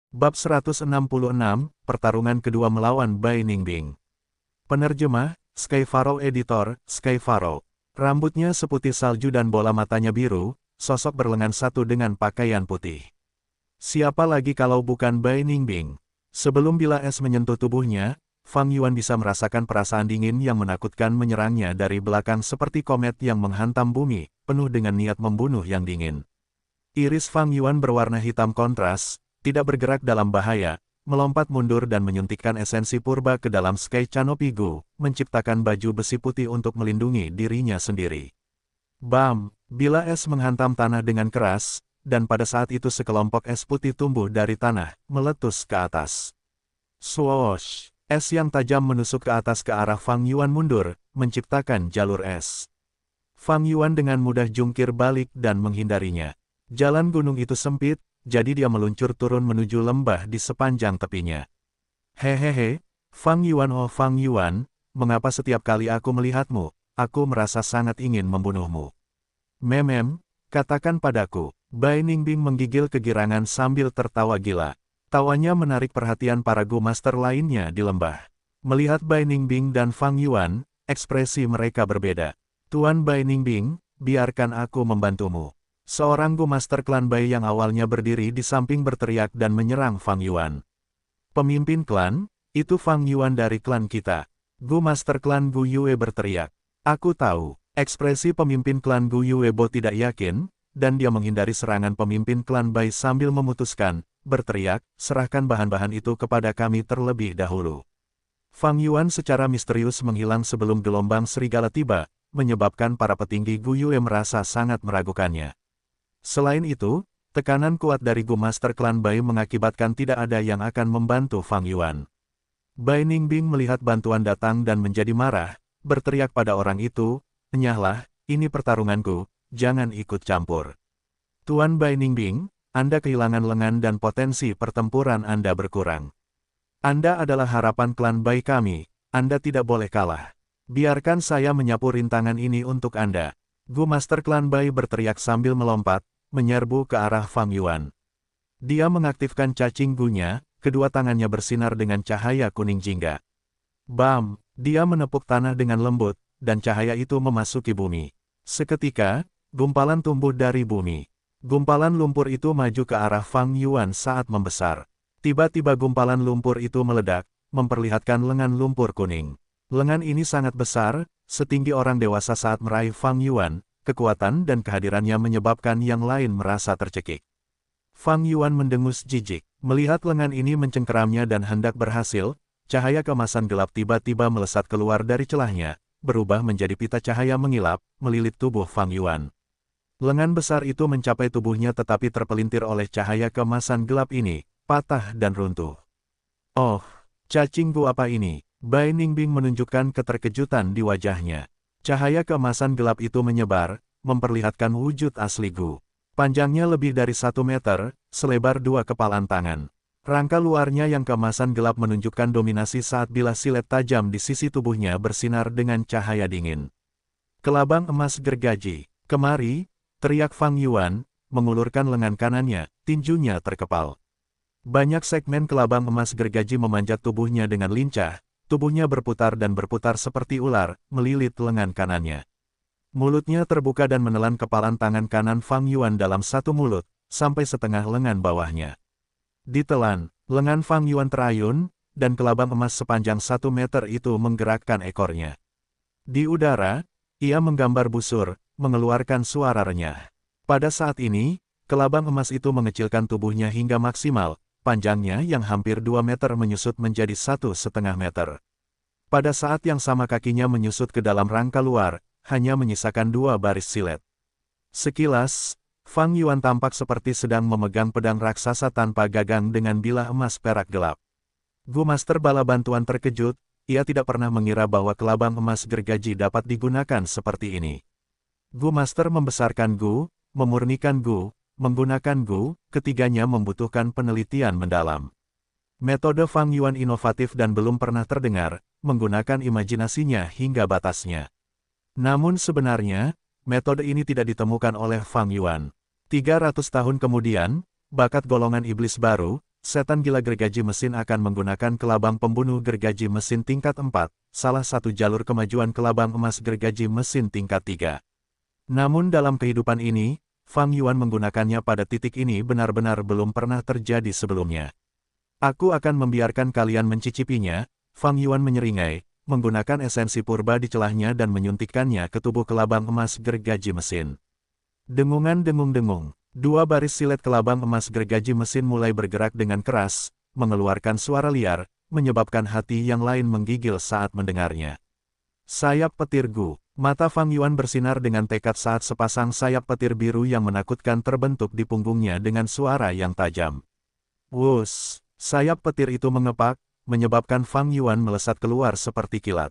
Bab 166, Pertarungan kedua melawan Bai Ningbing. Penerjemah, Sky Pharaoh. Editor, Sky Pharaoh. Rambutnya seputih salju dan bola matanya biru, sosok berlengan satu dengan pakaian putih. Siapa lagi kalau bukan Bai Ningbing? Sebelum bila es menyentuh tubuhnya, Fang Yuan bisa merasakan perasaan dingin yang menakutkan menyerangnya dari belakang seperti komet yang menghantam bumi, penuh dengan niat membunuh yang dingin. Iris Fang Yuan berwarna hitam kontras, tidak bergerak dalam bahaya, melompat mundur dan menyuntikkan esensi purba ke dalam Sky Canopy Gu, menciptakan baju besi putih untuk melindungi dirinya sendiri. Bam! Bila es menghantam tanah dengan keras, dan pada saat itu sekelompok es putih tumbuh dari tanah, meletus ke atas. Swoosh! Es yang tajam menusuk ke atas ke arah Fang Yuan mundur, menciptakan jalur es. Fang Yuan dengan mudah jungkir balik dan menghindarinya. Jalan gunung itu sempit, jadi dia meluncur turun menuju lembah di sepanjang tepinya. Hehehe, Fang Yuan, oh Fang Yuan, mengapa setiap kali aku melihatmu, aku merasa sangat ingin membunuhmu? Memem, katakan padaku. Bai Ningbing menggigil kegirangan sambil tertawa gila. Tawanya menarik perhatian para Gu Master lainnya di lembah. Melihat Bai Ningbing dan Fang Yuan, ekspresi mereka berbeda. Tuan Bai Ningbing, biarkan aku membantumu. Seorang Gu Master klan Bai yang awalnya berdiri di samping berteriak dan menyerang Fang Yuan. Pemimpin klan, itu Fang Yuan dari klan kita. Gu Master klan Gu Yue berteriak. Aku tahu, ekspresi pemimpin klan Gu Yue Bo tidak yakin, dan dia menghindari serangan pemimpin klan Bai sambil memutuskan, berteriak, serahkan bahan-bahan itu kepada kami terlebih dahulu. Fang Yuan secara misterius menghilang sebelum gelombang serigala tiba, menyebabkan para petinggi Gu Yue merasa sangat meragukannya. Selain itu, tekanan kuat dari Gu Master klan Bai mengakibatkan tidak ada yang akan membantu Fang Yuan. Bai Ningbing melihat bantuan datang dan menjadi marah, berteriak pada orang itu, "Enyahlah, ini pertarunganku, jangan ikut campur." Tuan Bai Ningbing, Anda kehilangan lengan dan potensi pertempuran Anda berkurang. Anda adalah harapan klan Bai kami, Anda tidak boleh kalah. Biarkan saya menyapu rintangan ini untuk Anda. Gu Master klan Bai berteriak sambil melompat, menyerbu ke arah Fang Yuan. Dia mengaktifkan cacing Gu-nya, kedua tangannya bersinar dengan cahaya kuning jingga. Bam! Dia menepuk tanah dengan lembut, dan cahaya itu memasuki bumi. Seketika, gumpalan tumbuh dari bumi. Gumpalan lumpur itu maju ke arah Fang Yuan saat membesar. Tiba-tiba gumpalan lumpur itu meledak, memperlihatkan lengan lumpur kuning. Lengan ini sangat besar, setinggi orang dewasa saat meraih Fang Yuan, kekuatan dan kehadirannya menyebabkan yang lain merasa tercekik. Fang Yuan mendengus jijik. Melihat lengan ini mencengkeramnya dan hendak berhasil, cahaya kemasan gelap tiba-tiba melesat keluar dari celahnya, berubah menjadi pita cahaya mengilap, melilit tubuh Fang Yuan. Lengan besar itu mencapai tubuhnya tetapi terpelintir oleh cahaya kemasan gelap ini, patah dan runtuh. Oh, cacing Gu apa ini? Bai Ningbing menunjukkan keterkejutan di wajahnya. Cahaya keemasan gelap itu menyebar, memperlihatkan wujud asli Gu. Panjangnya lebih dari 1 meter, selebar 2 kepalan tangan. Rangka luarnya yang keemasan gelap menunjukkan dominasi saat bilah silet tajam di sisi tubuhnya bersinar dengan cahaya dingin. Kelabang emas gergaji. Kemari, teriak Fang Yuan, mengulurkan lengan kanannya, tinjunya terkepal. Banyak segmen kelabang emas gergaji memanjat tubuhnya dengan lincah. Tubuhnya berputar dan berputar seperti ular, melilit lengan kanannya. Mulutnya terbuka dan menelan kepalan tangan kanan Fang Yuan dalam satu mulut, sampai setengah lengan bawahnya. Ditelan, lengan Fang Yuan terayun, dan kelabang emas sepanjang 1 meter itu menggerakkan ekornya. Di udara, ia menggambar busur, mengeluarkan suara renyah. Pada saat ini, kelabang emas itu mengecilkan tubuhnya hingga maksimal, panjangnya yang hampir 2 meter menyusut menjadi 1,5 meter. Pada saat yang sama kakinya menyusut ke dalam rangka luar, hanya menyisakan 2 baris silet. Sekilas, Fang Yuan tampak seperti sedang memegang pedang raksasa tanpa gagang dengan bilah emas perak gelap. Gu Master bala bantuan terkejut, ia tidak pernah mengira bahwa kelabang emas gergaji dapat digunakan seperti ini. Gu Master membesarkan Gu, memurnikan Gu, menggunakan Gu, ketiganya membutuhkan penelitian mendalam. Metode Fang Yuan inovatif dan belum pernah terdengar, menggunakan imajinasinya hingga batasnya. Namun sebenarnya, metode ini tidak ditemukan oleh Fang Yuan. 300 tahun kemudian, bakat golongan iblis baru, setan gila gergaji mesin akan menggunakan kelabang pembunuh gergaji mesin tingkat 4, salah satu jalur kemajuan kelabang emas gergaji mesin tingkat 3. Namun dalam kehidupan ini, Fang Yuan menggunakannya pada titik ini benar-benar belum pernah terjadi sebelumnya. Aku akan membiarkan kalian mencicipinya, Fang Yuan menyeringai, menggunakan esensi purba di celahnya dan menyuntikkannya ke tubuh kelabang emas gergaji mesin. Dengungan dengung-dengung. Dua baris silet kelabang emas gergaji mesin mulai bergerak dengan keras, mengeluarkan suara liar, menyebabkan hati yang lain menggigil saat mendengarnya. Sayap petir Gu. Mata Fang Yuan bersinar dengan tekad saat sepasang sayap petir biru yang menakutkan terbentuk di punggungnya dengan suara yang tajam. Wus! Sayap petir itu mengepak, menyebabkan Fang Yuan melesat keluar seperti kilat.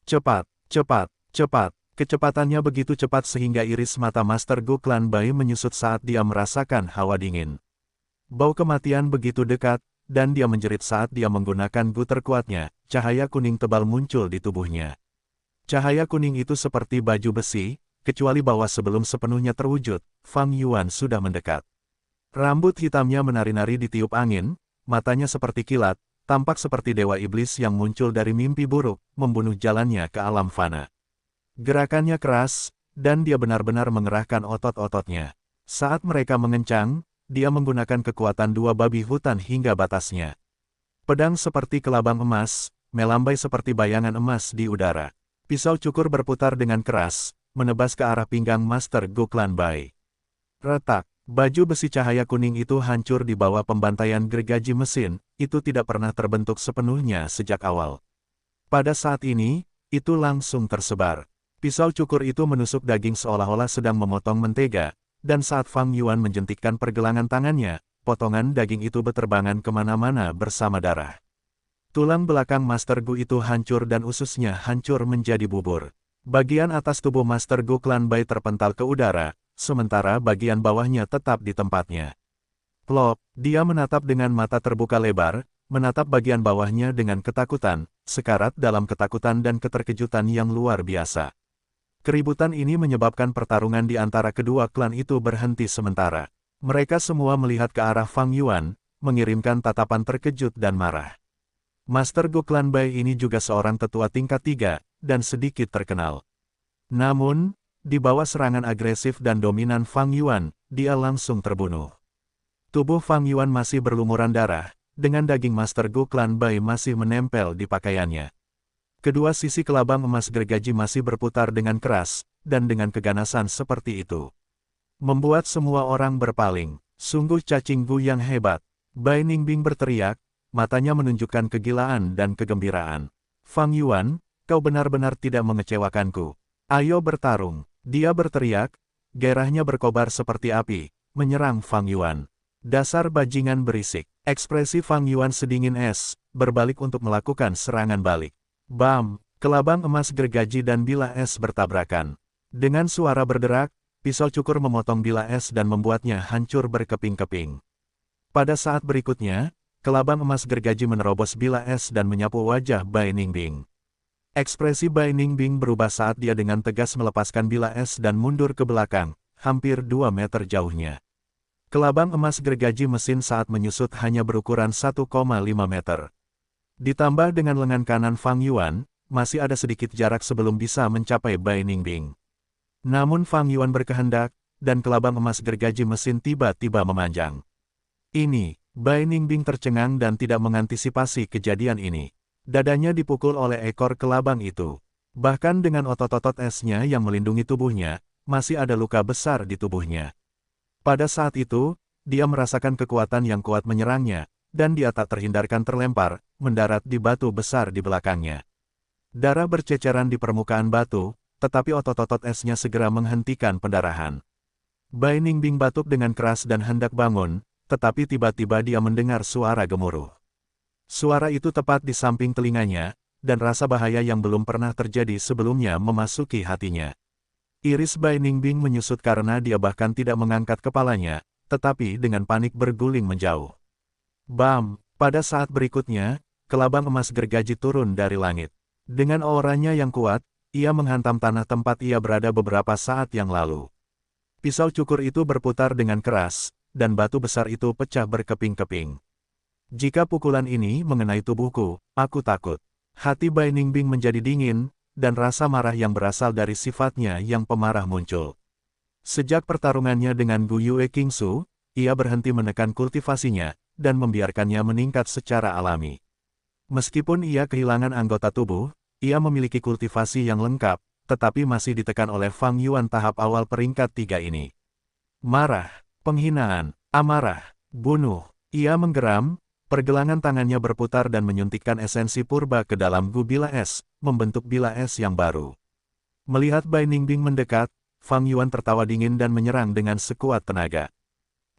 Cepat, cepat, cepat. Kecepatannya begitu cepat sehingga iris mata Master Gu Clan Bai menyusut saat dia merasakan hawa dingin. Bau kematian begitu dekat, dan dia menjerit saat dia menggunakan gu terkuatnya, cahaya kuning tebal muncul di tubuhnya. Cahaya kuning itu seperti baju besi, kecuali bahwa sebelum sepenuhnya terwujud, Fang Yuan sudah mendekat. Rambut hitamnya menari-nari ditiup angin, matanya seperti kilat, tampak seperti dewa iblis yang muncul dari mimpi buruk, membunuh jalannya ke alam fana. Gerakannya keras, dan dia benar-benar mengerahkan otot-ototnya. Saat mereka mengencang, dia menggunakan kekuatan dua babi hutan hingga batasnya. Pedang seperti kelabang emas, melambai seperti bayangan emas di udara. Pisau cukur berputar dengan keras, menebas ke arah pinggang Master Gu Clan Bai. Retak, baju besi cahaya kuning itu hancur di bawah pembantaian gergaji mesin, itu tidak pernah terbentuk sepenuhnya sejak awal. Pada saat ini, itu langsung tersebar. Pisau cukur itu menusuk daging seolah-olah sedang memotong mentega, dan saat Fang Yuan menjentikkan pergelangan tangannya, potongan daging itu berterbangan kemana-mana bersama darah. Tulang belakang Master Gu itu hancur dan ususnya hancur menjadi bubur. Bagian atas tubuh Master Gu Clan Bai terpental ke udara, sementara bagian bawahnya tetap di tempatnya. Plop, dia menatap dengan mata terbuka lebar, menatap bagian bawahnya dengan ketakutan, sekarat dalam ketakutan dan keterkejutan yang luar biasa. Keributan ini menyebabkan pertarungan di antara kedua klan itu berhenti sementara. Mereka semua melihat ke arah Fang Yuan, mengirimkan tatapan terkejut dan marah. Master Gu Clan Bai ini juga seorang tetua tingkat 3, dan sedikit terkenal. Namun, di bawah serangan agresif dan dominan Fang Yuan, dia langsung terbunuh. Tubuh Fang Yuan masih berlumuran darah, dengan daging Master Gu Clan Bai masih menempel di pakaiannya. Kedua sisi kelabang emas gergaji masih berputar dengan keras, dan dengan keganasan seperti itu. Membuat semua orang berpaling. Sungguh cacing Gu yang hebat. Bai Ningbing berteriak, matanya menunjukkan kegilaan dan kegembiraan. Fang Yuan, kau benar-benar tidak mengecewakanku. Ayo bertarung. Dia berteriak, gairahnya berkobar seperti api, menyerang Fang Yuan. Dasar bajingan berisik. Ekspresi Fang Yuan sedingin es, berbalik untuk melakukan serangan balik. Bam! Kelabang emas gergaji dan bilah es bertabrakan. Dengan suara berderak, pisau cukur memotong bilah es dan membuatnya hancur berkeping-keping. Pada saat berikutnya, kelabang emas gergaji menerobos bilah es dan menyapu wajah Bai Ningbing. Ekspresi Bai Ningbing berubah saat dia dengan tegas melepaskan bilah es dan mundur ke belakang, hampir 2 meter jauhnya. Kelabang emas gergaji mesin saat menyusut hanya berukuran 1,5 meter. Ditambah dengan lengan kanan Fang Yuan, masih ada sedikit jarak sebelum bisa mencapai Bai Ningbing. Namun Fang Yuan berkehendak, dan kelabang emas gergaji mesin tiba-tiba memanjang. Ini, Bai Ningbing tercengang dan tidak mengantisipasi kejadian ini. Dadanya dipukul oleh ekor kelabang itu. Bahkan dengan otot-otot esnya yang melindungi tubuhnya, masih ada luka besar di tubuhnya. Pada saat itu, dia merasakan kekuatan yang kuat menyerangnya, dan dia tak terhindarkan terlempar, mendarat di batu besar di belakangnya. Darah berceceran di permukaan batu, tetapi otot-otot esnya segera menghentikan pendarahan. Bai Ningbing batuk dengan keras dan hendak bangun, tetapi tiba-tiba dia mendengar suara gemuruh. Suara itu tepat di samping telinganya, dan rasa bahaya yang belum pernah terjadi sebelumnya memasuki hatinya. Iris Bai Ningbing menyusut karena dia bahkan tidak mengangkat kepalanya, tetapi dengan panik berguling menjauh. Bam! Pada saat berikutnya, kelabang emas gergaji turun dari langit. Dengan auranya yang kuat, ia menghantam tanah tempat ia berada beberapa saat yang lalu. Pisau cukur itu berputar dengan keras, dan batu besar itu pecah berkeping-keping. Jika pukulan ini mengenai tubuhku, aku takut. Hati Bai Ningbing menjadi dingin, dan rasa marah yang berasal dari sifatnya yang pemarah muncul. Sejak pertarungannya dengan Gu Yue Qingsu, ia berhenti menekan kultivasinya, dan membiarkannya meningkat secara alami. Meskipun ia kehilangan anggota tubuh, ia memiliki kultivasi yang lengkap, tetapi masih ditekan oleh Fang Yuan tahap awal peringkat 3 ini. Marah, penghinaan, amarah, bunuh. Ia menggeram, pergelangan tangannya berputar dan menyuntikkan esensi purba ke dalam Gu Bila Es, membentuk Bila Es yang baru. Melihat Bai Ningbing mendekat, Fang Yuan tertawa dingin dan menyerang dengan sekuat tenaga.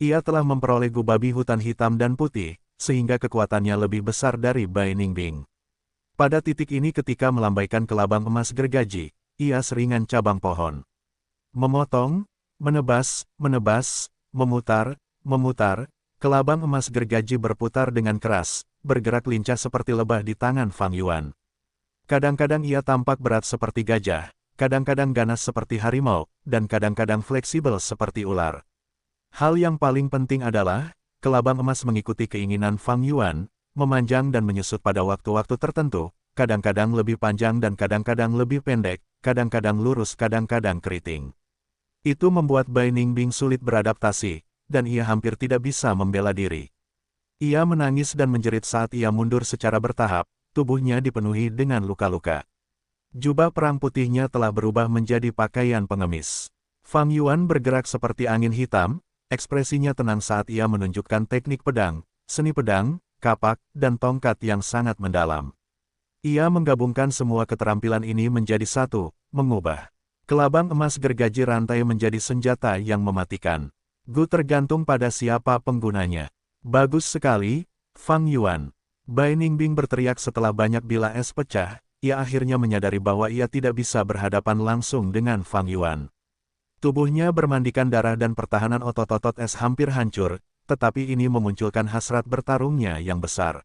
Ia telah memperoleh Gu babi hutan hitam dan putih, sehingga kekuatannya lebih besar dari Bai Ningbing. Pada titik ini ketika melambaikan kelabang emas gergaji, ia seringan cabang pohon. Memotong, menebas, memutar, kelabang emas gergaji berputar dengan keras, bergerak lincah seperti lebah di tangan Fang Yuan. Kadang-kadang ia tampak berat seperti gajah, kadang-kadang ganas seperti harimau, dan kadang-kadang fleksibel seperti ular. Hal yang paling penting adalah, kelabang emas mengikuti keinginan Fang Yuan, memanjang dan menyusut pada waktu-waktu tertentu, kadang-kadang lebih panjang dan kadang-kadang lebih pendek, kadang-kadang lurus kadang-kadang keriting. Itu membuat Bai Ningbing sulit beradaptasi, dan ia hampir tidak bisa membela diri. Ia menangis dan menjerit saat ia mundur secara bertahap, tubuhnya dipenuhi dengan luka-luka. Jubah perang putihnya telah berubah menjadi pakaian pengemis. Fang Yuan bergerak seperti angin hitam, ekspresinya tenang saat ia menunjukkan teknik pedang, seni pedang, kapak, dan tongkat yang sangat mendalam. Ia menggabungkan semua keterampilan ini menjadi satu, mengubah kelabang emas gergaji rantai menjadi senjata yang mematikan. Gu tergantung pada siapa penggunanya. Bagus sekali, Fang Yuan. Bai Ningbing berteriak setelah banyak Bila Es pecah, ia akhirnya menyadari bahwa ia tidak bisa berhadapan langsung dengan Fang Yuan. Tubuhnya bermandikan darah dan pertahanan otot-otot es hampir hancur, tetapi ini memunculkan hasrat bertarungnya yang besar.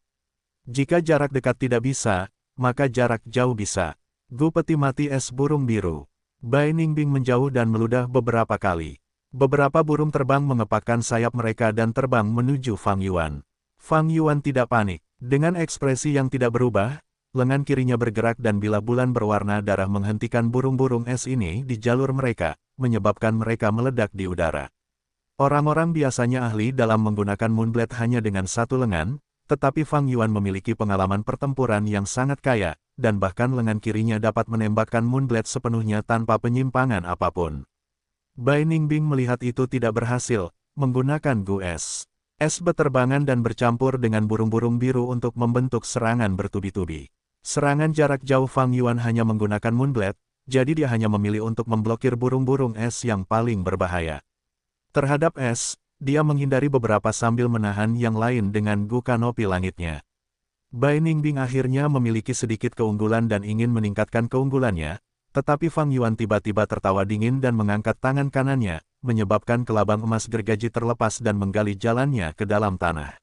Jika jarak dekat tidak bisa, maka jarak jauh bisa. Gu peti mati es burung biru. Bai Ningbing menjauh dan meludah beberapa kali. Beberapa burung terbang mengepakkan sayap mereka dan terbang menuju Fang Yuan. Fang Yuan tidak panik. Dengan ekspresi yang tidak berubah, lengan kirinya bergerak dan bilah bulan berwarna darah menghentikan burung-burung es ini di jalur mereka, menyebabkan mereka meledak di udara. Orang-orang biasanya ahli dalam menggunakan Moonblade hanya dengan satu lengan, tetapi Fang Yuan memiliki pengalaman pertempuran yang sangat kaya, dan bahkan lengan kirinya dapat menembakkan Moonblade sepenuhnya tanpa penyimpangan apapun. Bai Ningbing melihat itu tidak berhasil, menggunakan Gu Es. Es beterbangan dan bercampur dengan burung-burung biru untuk membentuk serangan bertubi-tubi. Serangan jarak jauh Fang Yuan hanya menggunakan Moonblade, jadi dia hanya memilih untuk memblokir burung-burung es yang paling berbahaya. Terhadap es, dia menghindari beberapa sambil menahan yang lain dengan Gu kanopi langitnya. Bai Ningbing akhirnya memiliki sedikit keunggulan dan ingin meningkatkan keunggulannya, tetapi Fang Yuan tiba-tiba tertawa dingin dan mengangkat tangan kanannya, menyebabkan kelabang emas gergaji terlepas dan menggali jalannya ke dalam tanah.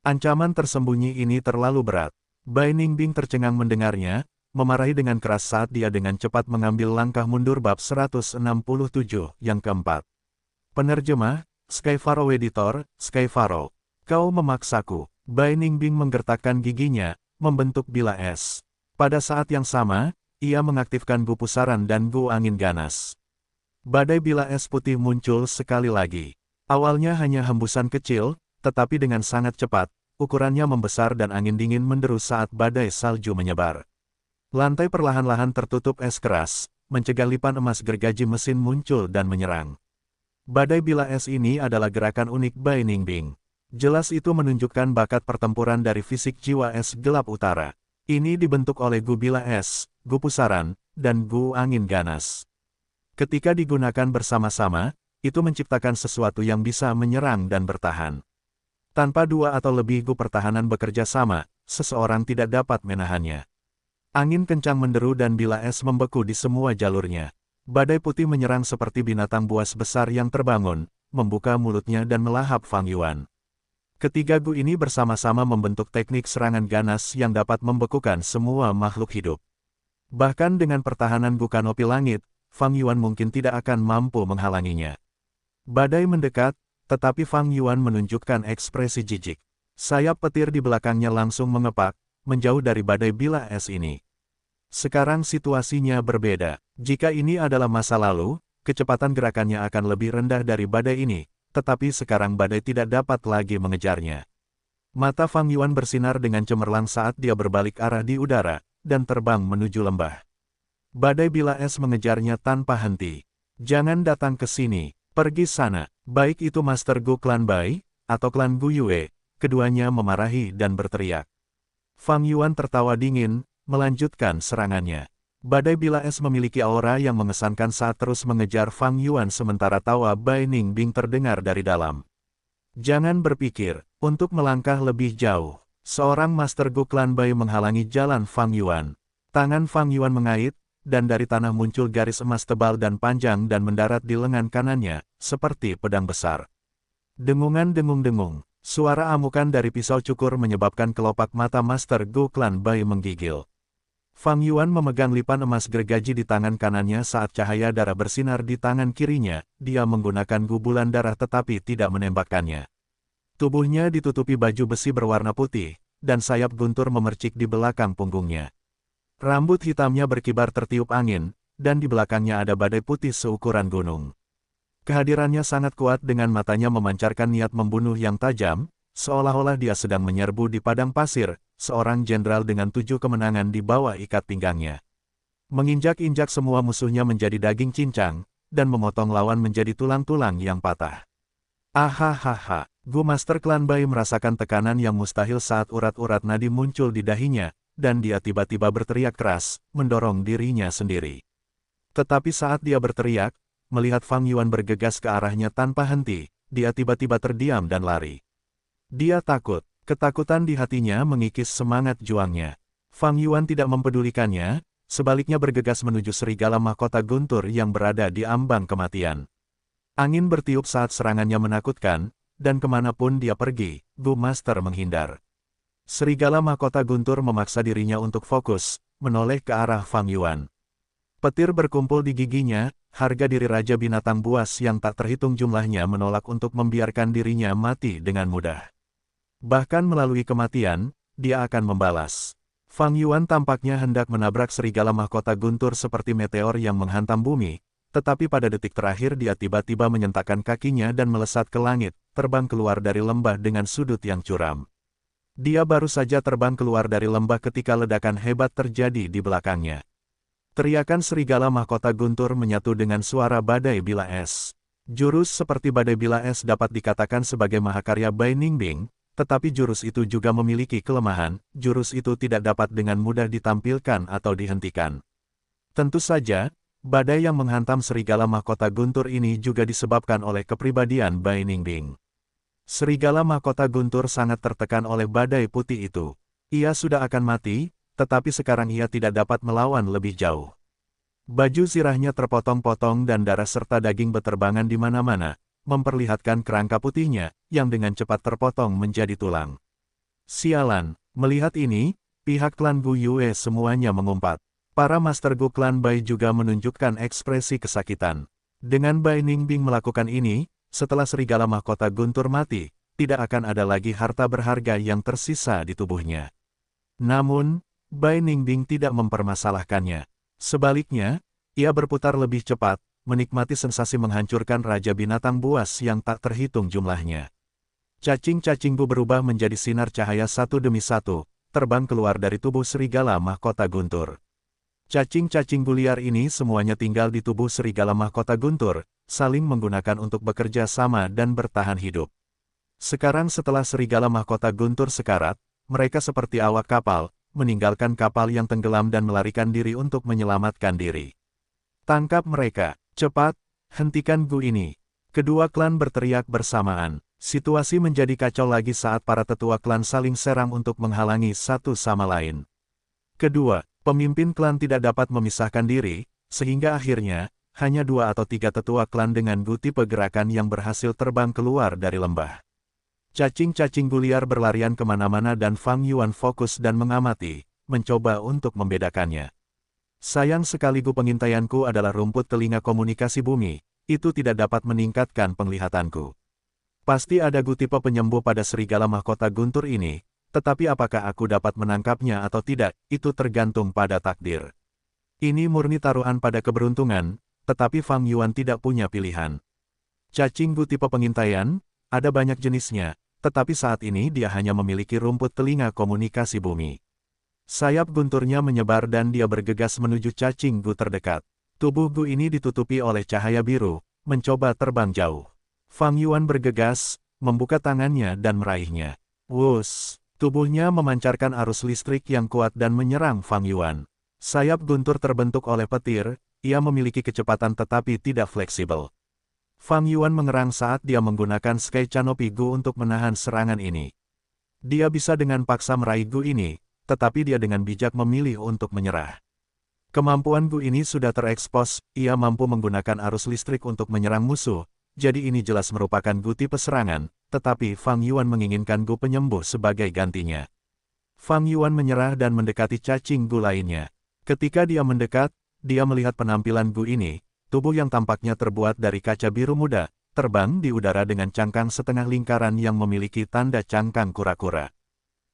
Ancaman tersembunyi ini terlalu berat. Bai Ningbing tercengang mendengarnya, memarahi dengan keras saat dia dengan cepat mengambil langkah mundur bab 167 yang keempat. Penerjemah, Skyfaro Editor, Skyfaro. Kau memaksaku. Bai Ningbing menggertakkan giginya, membentuk Bila Es. Pada saat yang sama, ia mengaktifkan Gu pusaran dan Gu angin ganas. Badai Bila Es putih muncul sekali lagi. Awalnya hanya hembusan kecil, tetapi dengan sangat cepat, ukurannya membesar dan angin dingin menderu saat badai salju menyebar. Lantai perlahan-lahan tertutup es keras, mencegah lipan emas gergaji mesin muncul dan menyerang. Badai Bila Es ini adalah gerakan unik Bai Ningbing. Jelas itu menunjukkan bakat pertempuran dari fisik jiwa es gelap utara. Ini dibentuk oleh Gu Bila Es, Gu pusaran, dan Gu angin ganas. Ketika digunakan bersama-sama, itu menciptakan sesuatu yang bisa menyerang dan bertahan. Tanpa dua atau lebih Gu pertahanan bekerja sama, seseorang tidak dapat menahannya. Angin kencang menderu dan Bila Es membeku di semua jalurnya. Badai putih menyerang seperti binatang buas besar yang terbangun, membuka mulutnya dan melahap Fang Yuan. Ketiga Gu ini bersama-sama membentuk teknik serangan ganas yang dapat membekukan semua makhluk hidup. Bahkan dengan pertahanan Gu kanopi langit, Fang Yuan mungkin tidak akan mampu menghalanginya. Badai mendekat, tetapi Fang Yuan menunjukkan ekspresi jijik. Sayap petir di belakangnya langsung mengepak, menjauh dari badai bilah es ini. Sekarang situasinya berbeda. Jika ini adalah masa lalu, kecepatan gerakannya akan lebih rendah dari badai ini, tetapi sekarang badai tidak dapat lagi mengejarnya. Mata Fang Yuan bersinar dengan cemerlang saat dia berbalik arah di udara, dan terbang menuju lembah. Badai bilah es mengejarnya tanpa henti. Jangan datang ke sini, pergi sana. Baik itu Master Gu klan Bai, atau klan Gu Yue, keduanya memarahi dan berteriak. Fang Yuan tertawa dingin, melanjutkan serangannya. Badai bilah es memiliki aura yang mengesankan saat terus mengejar Fang Yuan sementara tawa Bai Ningbing terdengar dari dalam. Jangan berpikir untuk melangkah lebih jauh. Seorang Master Gu klan Bai menghalangi jalan Fang Yuan. Tangan Fang Yuan mengait, dan dari tanah muncul garis emas tebal dan panjang dan mendarat di lengan kanannya, seperti pedang besar. Dengungan-dengung-dengung, suara amukan dari pisau cukur menyebabkan kelopak mata Master Gu klan Bai menggigil. Fang Yuan memegang lipan emas gergaji di tangan kanannya saat cahaya darah bersinar di tangan kirinya, dia menggunakan gubulan darah tetapi tidak menembakkannya. Tubuhnya ditutupi baju besi berwarna putih, dan sayap guntur memercik di belakang punggungnya. Rambut hitamnya berkibar tertiup angin, dan di belakangnya ada badai putih seukuran gunung. Kehadirannya sangat kuat dengan matanya memancarkan niat membunuh yang tajam, seolah-olah dia sedang menyerbu di padang pasir, seorang jenderal dengan 7 kemenangan di bawah ikat pinggangnya. Menginjak-injak semua musuhnya menjadi daging cincang, dan memotong lawan menjadi tulang-tulang yang patah. Ahahaha, Gu Master Klan Bai merasakan tekanan yang mustahil saat urat-urat nadi muncul di dahinya, dan dia tiba-tiba berteriak keras, mendorong dirinya sendiri. Tetapi saat dia berteriak, melihat Fang Yuan bergegas ke arahnya tanpa henti, dia tiba-tiba terdiam dan lari. Dia takut, ketakutan di hatinya mengikis semangat juangnya. Fang Yuan tidak mempedulikannya, sebaliknya bergegas menuju serigala mahkota guntur yang berada di ambang kematian. Angin bertiup saat serangannya menakutkan, dan kemanapun dia pergi, Gu Master menghindar. Serigala mahkota guntur memaksa dirinya untuk fokus, menoleh ke arah Fang Yuan. Petir berkumpul di giginya, harga diri Raja Binatang Buas yang tak terhitung jumlahnya menolak untuk membiarkan dirinya mati dengan mudah. Bahkan melalui kematian, dia akan membalas. Fang Yuan tampaknya hendak menabrak serigala mahkota guntur seperti meteor yang menghantam bumi, tetapi pada detik terakhir dia tiba-tiba menyentakkan kakinya dan melesat ke langit, terbang keluar dari lembah dengan sudut yang curam. Dia baru saja terbang keluar dari lembah ketika ledakan hebat terjadi di belakangnya. Teriakan serigala mahkota guntur menyatu dengan suara badai bilah es. Jurus seperti badai bilah es dapat dikatakan sebagai mahakarya Bai Ningbing, tetapi jurus itu juga memiliki kelemahan, jurus itu tidak dapat dengan mudah ditampilkan atau dihentikan. Tentu saja, badai yang menghantam serigala mahkota guntur ini juga disebabkan oleh kepribadian Bai Ningbing. Serigala mahkota guntur sangat tertekan oleh badai putih itu. Ia sudah akan mati, tetapi sekarang ia tidak dapat melawan lebih jauh. Baju zirahnya terpotong-potong dan darah serta daging beterbangan di mana-mana, memperlihatkan kerangka putihnya, yang dengan cepat terpotong menjadi tulang. Sialan, melihat ini, pihak klan Gu Yue semuanya mengumpat. Para Master Gu klan Bai juga menunjukkan ekspresi kesakitan. Dengan Bai Ningbing melakukan ini, setelah serigala mahkota guntur mati, tidak akan ada lagi harta berharga yang tersisa di tubuhnya. Namun, Bai Ningbing tidak mempermasalahkannya. Sebaliknya, ia berputar lebih cepat, menikmati sensasi menghancurkan Raja Binatang Buas yang tak terhitung jumlahnya. Cacing-cacingku berubah menjadi sinar cahaya satu demi satu, terbang keluar dari tubuh serigala mahkota guntur. Cacing-cacing liar ini semuanya tinggal di tubuh serigala mahkota guntur, saling menggunakan untuk bekerja sama dan bertahan hidup. Sekarang setelah serigala mahkota guntur sekarat, mereka seperti awak kapal, meninggalkan kapal yang tenggelam dan melarikan diri untuk menyelamatkan diri. Tangkap mereka, cepat, hentikan Gu ini. Kedua klan berteriak bersamaan. Situasi menjadi kacau lagi saat para tetua klan saling serang untuk menghalangi satu sama lain. Kedua, pemimpin klan tidak dapat memisahkan diri, sehingga akhirnya, hanya 2 atau 3 tetua klan dengan Gu tipe gerakan yang berhasil terbang keluar dari lembah. Cacing-cacing liar berlarian kemana-mana dan Fang Yuan fokus dan mengamati, mencoba untuk membedakannya. Sayang sekali Gu pengintaianku adalah rumput telinga komunikasi bumi, itu tidak dapat meningkatkan penglihatanku. Pasti ada Gu tipe penyembuh pada serigala mahkota guntur ini, tetapi apakah aku dapat menangkapnya atau tidak, itu tergantung pada takdir. Ini murni taruhan pada keberuntungan, tetapi Fang Yuan tidak punya pilihan. Cacing Gu tipe pengintaian, ada banyak jenisnya, tetapi saat ini dia hanya memiliki rumput telinga komunikasi bumi. Sayap gunturnya menyebar dan dia bergegas menuju cacing Gu terdekat. Tubuh Gu ini ditutupi oleh cahaya biru, mencoba terbang jauh. Fang Yuan bergegas, membuka tangannya dan meraihnya. Wus! Tubuhnya memancarkan arus listrik yang kuat dan menyerang Fang Yuan. Sayap guntur terbentuk oleh petir, ia memiliki kecepatan tetapi tidak fleksibel. Fang Yuan mengerang saat dia menggunakan Sky Canopy Gu untuk menahan serangan ini. Dia bisa dengan paksa meraih Gu ini, tetapi dia dengan bijak memilih untuk menyerah. Kemampuan Gu ini sudah terekspos, ia mampu menggunakan arus listrik untuk menyerang musuh, jadi ini jelas merupakan Gu tipe serangan, tetapi Fang Yuan menginginkan Gu penyembuh sebagai gantinya. Fang Yuan menyerah dan mendekati cacing Gu lainnya. Ketika dia mendekat, dia melihat penampilan Gu ini, tubuh yang tampaknya terbuat dari kaca biru muda, terbang di udara dengan cangkang setengah lingkaran yang memiliki tanda cangkang kura-kura.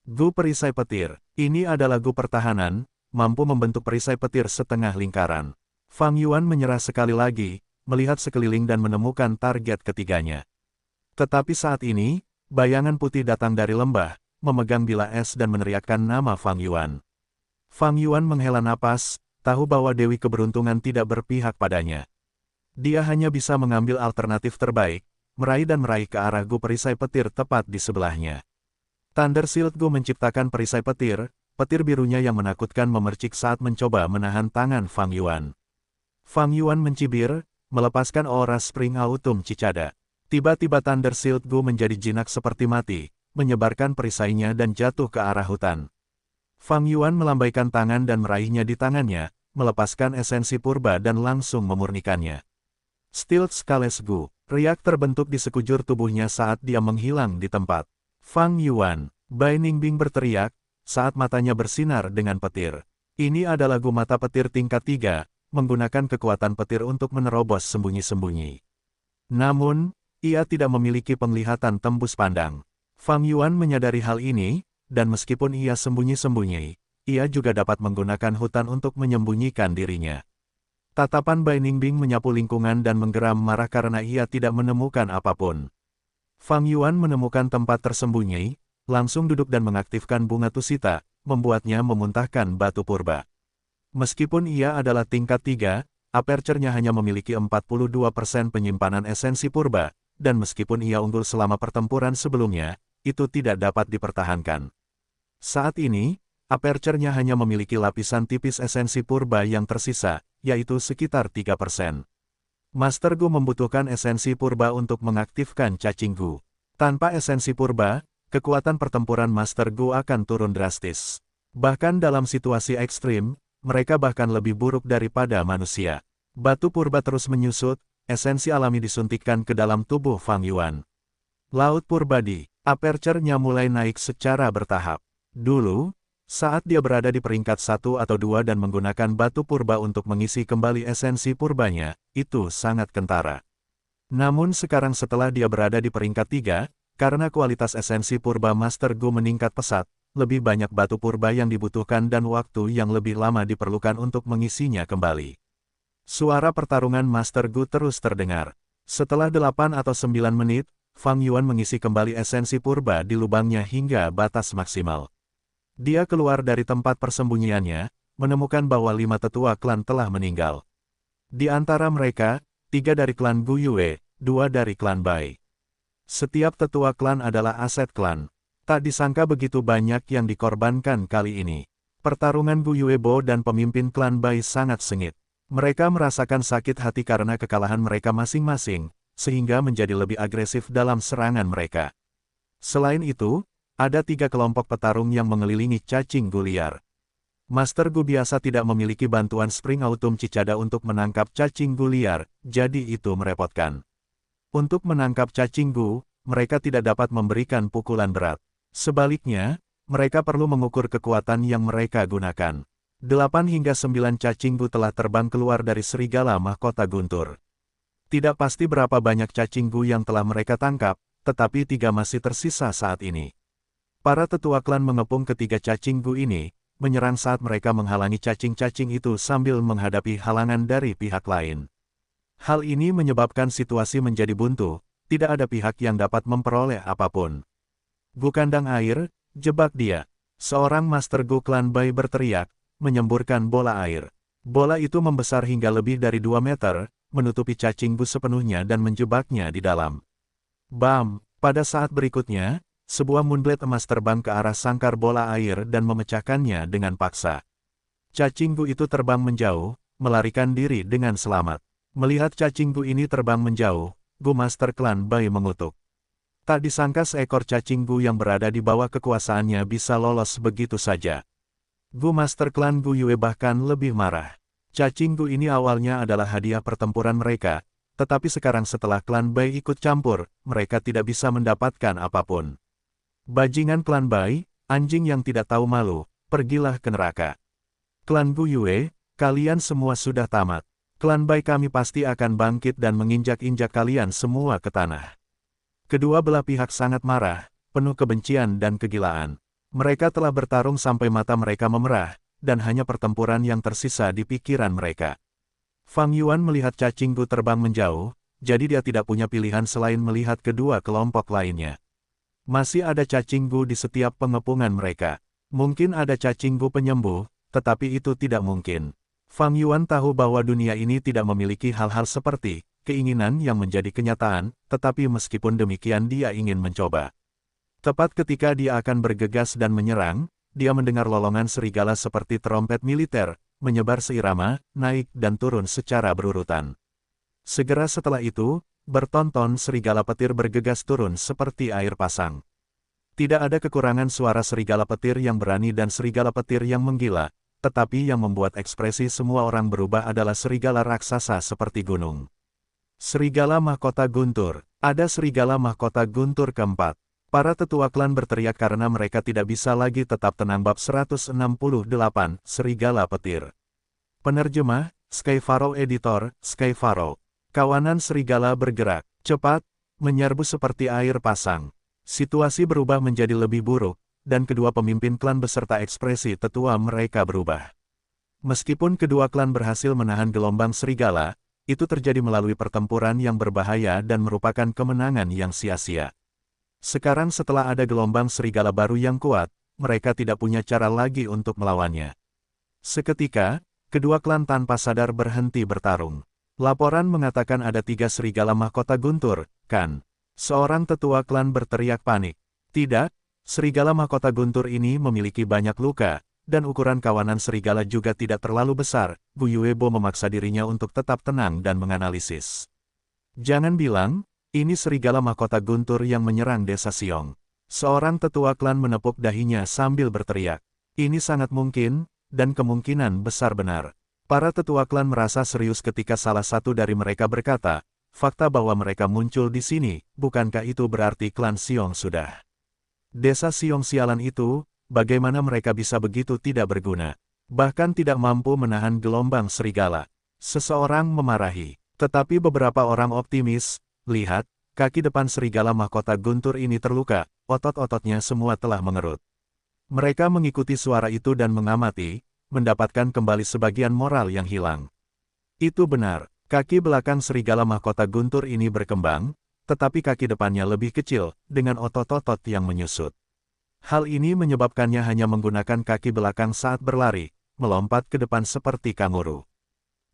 Gu perisai petir, ini adalah Gu pertahanan, mampu membentuk perisai petir setengah lingkaran. Fang Yuan menyerah sekali lagi, melihat sekeliling dan menemukan target ketiganya. Tetapi saat ini, bayangan putih datang dari lembah, memegang bilah es dan meneriakkan nama Fang Yuan. Fang Yuan menghela napas, tahu bahwa Dewi Keberuntungan tidak berpihak padanya. Dia hanya bisa mengambil alternatif terbaik, meraih ke arah Gu perisai petir tepat di sebelahnya. Thunder Shield Gu menciptakan perisai petir, petir birunya yang menakutkan memercik saat mencoba menahan tangan Fang Yuan. Fang Yuan mencibir, melepaskan aura Spring Autumn Cicada. Tiba-tiba Thunder Shield Gu menjadi jinak seperti mati, menyebarkan perisainya dan jatuh ke arah hutan. Fang Yuan melambaikan tangan dan meraihnya di tangannya, melepaskan esensi purba dan langsung memurnikannya. Steel Scales Gu, riak terbentuk di sekujur tubuhnya saat dia menghilang di tempat. Fang Yuan, Bai Ningbing berteriak, saat matanya bersinar dengan petir. Ini adalah Gu mata petir tingkat 3, menggunakan kekuatan petir untuk menerobos sembunyi-sembunyi. Namun, ia tidak memiliki penglihatan tembus pandang. Fang Yuan menyadari hal ini, dan meskipun ia sembunyi-sembunyi, ia juga dapat menggunakan hutan untuk menyembunyikan dirinya. Tatapan Bai Ningbing menyapu lingkungan dan menggeram marah karena ia tidak menemukan apapun. Fang Yuan menemukan tempat tersembunyi, langsung duduk dan mengaktifkan bunga tusita, membuatnya memuntahkan batu purba. Meskipun ia adalah tingkat 3, aperture-nya hanya memiliki 42% penyimpanan esensi purba, dan meskipun ia unggul selama pertempuran sebelumnya, itu tidak dapat dipertahankan. Saat ini, aperture-nya hanya memiliki lapisan tipis esensi purba yang tersisa, yaitu sekitar 3%. Master Gu membutuhkan esensi purba untuk mengaktifkan cacing Gu. Tanpa esensi purba, kekuatan pertempuran Master Gu akan turun drastis. Bahkan dalam situasi ekstrim, mereka bahkan lebih buruk daripada manusia. Batu purba terus menyusut, esensi alami disuntikkan ke dalam tubuh Fang Yuan. Laut Purbadi, aperture-nya mulai naik secara bertahap. Dulu, saat dia berada di peringkat 1 atau 2 dan menggunakan batu purba untuk mengisi kembali esensi purbanya, itu sangat kentara. Namun sekarang setelah dia berada di peringkat 3, karena kualitas esensi purba Master Gu meningkat pesat, lebih banyak batu purba yang dibutuhkan dan waktu yang lebih lama diperlukan untuk mengisinya kembali. Suara pertarungan Master Gu terus terdengar. Setelah 8 atau 9 menit, Fang Yuan mengisi kembali esensi purba di lubangnya hingga batas maksimal. Dia keluar dari tempat persembunyiannya, menemukan bahwa 5 tetua klan telah meninggal. Di antara mereka, 3 dari klan Gu Yue, 2 dari klan Bai. Setiap tetua klan adalah aset klan. Tak disangka begitu banyak yang dikorbankan kali ini. Pertarungan Gu Yue Bo dan pemimpin klan Bai sangat sengit. Mereka merasakan sakit hati karena kekalahan mereka masing-masing, sehingga menjadi lebih agresif dalam serangan mereka. Selain itu, ada 3 kelompok petarung yang mengelilingi cacing Gu liar. Master Gu biasa tidak memiliki bantuan Spring Autumn Cicada untuk menangkap cacing Gu liar, jadi itu merepotkan. Untuk menangkap cacing Gu, mereka tidak dapat memberikan pukulan berat. Sebaliknya, mereka perlu mengukur kekuatan yang mereka gunakan. 8 hingga 9 cacing Gu telah terbang keluar dari serigala mahkota guntur. Tidak pasti berapa banyak cacing Gu yang telah mereka tangkap, tetapi 3 masih tersisa saat ini. Para tetua klan mengepung ketiga cacing gu ini, menyerang saat mereka menghalangi cacing-cacing itu sambil menghadapi halangan dari pihak lain. Hal ini menyebabkan situasi menjadi buntu, tidak ada pihak yang dapat memperoleh apapun. Gu kandang air, jebak dia. Seorang Master Gu klan Bai berteriak, menyemburkan bola air. Bola itu membesar hingga lebih dari 2 meter, menutupi cacing gu sepenuhnya dan menjebaknya di dalam. Bam! Pada saat berikutnya, sebuah moonblade emas terbang ke arah sangkar bola air dan memecahkannya dengan paksa. Cacing gu itu terbang menjauh, melarikan diri dengan selamat. Melihat cacing gu ini terbang menjauh, Gu Master Klan Bai mengutuk. Tak disangka seekor cacing gu yang berada di bawah kekuasaannya bisa lolos begitu saja. Gu Master Klan Gu Yue bahkan lebih marah. Cacing gu ini awalnya adalah hadiah pertempuran mereka, tetapi sekarang setelah klan Bai ikut campur, mereka tidak bisa mendapatkan apapun. Bajingan klan Bai, anjing yang tidak tahu malu, pergilah ke neraka. Klan Gu Yue, kalian semua sudah tamat. Klan Bai kami pasti akan bangkit dan menginjak-injak kalian semua ke tanah. Kedua belah pihak sangat marah, penuh kebencian dan kegilaan. Mereka telah bertarung sampai mata mereka memerah, dan hanya pertempuran yang tersisa di pikiran mereka. Fang Yuan melihat cacing gu terbang menjauh, jadi dia tidak punya pilihan selain melihat kedua kelompok lainnya. Masih ada cacing gu di setiap pengepungan mereka. Mungkin ada cacing gu penyembuh, tetapi itu tidak mungkin. Fang Yuan tahu bahwa dunia ini tidak memiliki hal-hal seperti keinginan yang menjadi kenyataan, tetapi meskipun demikian dia ingin mencoba. Tepat ketika dia akan bergegas dan menyerang, dia mendengar lolongan serigala seperti trompet militer, menyebar seirama, naik dan turun secara berurutan. Segera setelah itu, bertonton serigala petir bergegas turun seperti air pasang. Tidak ada kekurangan suara serigala petir yang berani dan serigala petir yang menggila, tetapi yang membuat ekspresi semua orang berubah adalah serigala raksasa seperti gunung. Serigala Mahkota Guntur. Ada serigala Mahkota Guntur keempat. Para tetua klan berteriak karena mereka tidak bisa lagi tetap tenang. Bab 168, Serigala Petir. Penerjemah, Sky Pharaoh. Editor, Sky Pharaoh. Kawanan serigala bergerak, cepat, menyerbu seperti air pasang. Situasi berubah menjadi lebih buruk, dan kedua pemimpin klan beserta ekspresi tetua mereka berubah. Meskipun kedua klan berhasil menahan gelombang serigala, itu terjadi melalui pertempuran yang berbahaya dan merupakan kemenangan yang sia-sia. Sekarang setelah ada gelombang serigala baru yang kuat, mereka tidak punya cara lagi untuk melawannya. Seketika, kedua klan tanpa sadar berhenti bertarung. Laporan mengatakan ada 3 serigala mahkota guntur, kan? Seorang tetua klan berteriak panik. Tidak, serigala mahkota guntur ini memiliki banyak luka, dan ukuran kawanan serigala juga tidak terlalu besar. Gu Yuebo memaksa dirinya untuk tetap tenang dan menganalisis. Jangan bilang, ini serigala mahkota guntur yang menyerang desa Siong. Seorang tetua klan menepuk dahinya sambil berteriak. Ini sangat mungkin, dan kemungkinan besar benar. Para tetua klan merasa serius ketika salah satu dari mereka berkata, fakta bahwa mereka muncul di sini, bukankah itu berarti klan Siong sudah? Desa Siong sialan itu, bagaimana mereka bisa begitu tidak berguna? Bahkan tidak mampu menahan gelombang serigala. Seseorang memarahi. Tetapi beberapa orang optimis, lihat, kaki depan serigala mahkota guntur ini terluka, otot-ototnya semua telah mengerut. Mereka mengikuti suara itu dan mengamati, mendapatkan kembali sebagian moral yang hilang. Itu benar, kaki belakang serigala mahkota guntur ini berkembang, tetapi kaki depannya lebih kecil, dengan otot-otot yang menyusut. Hal ini menyebabkannya hanya menggunakan kaki belakang saat berlari, melompat ke depan seperti kanguru.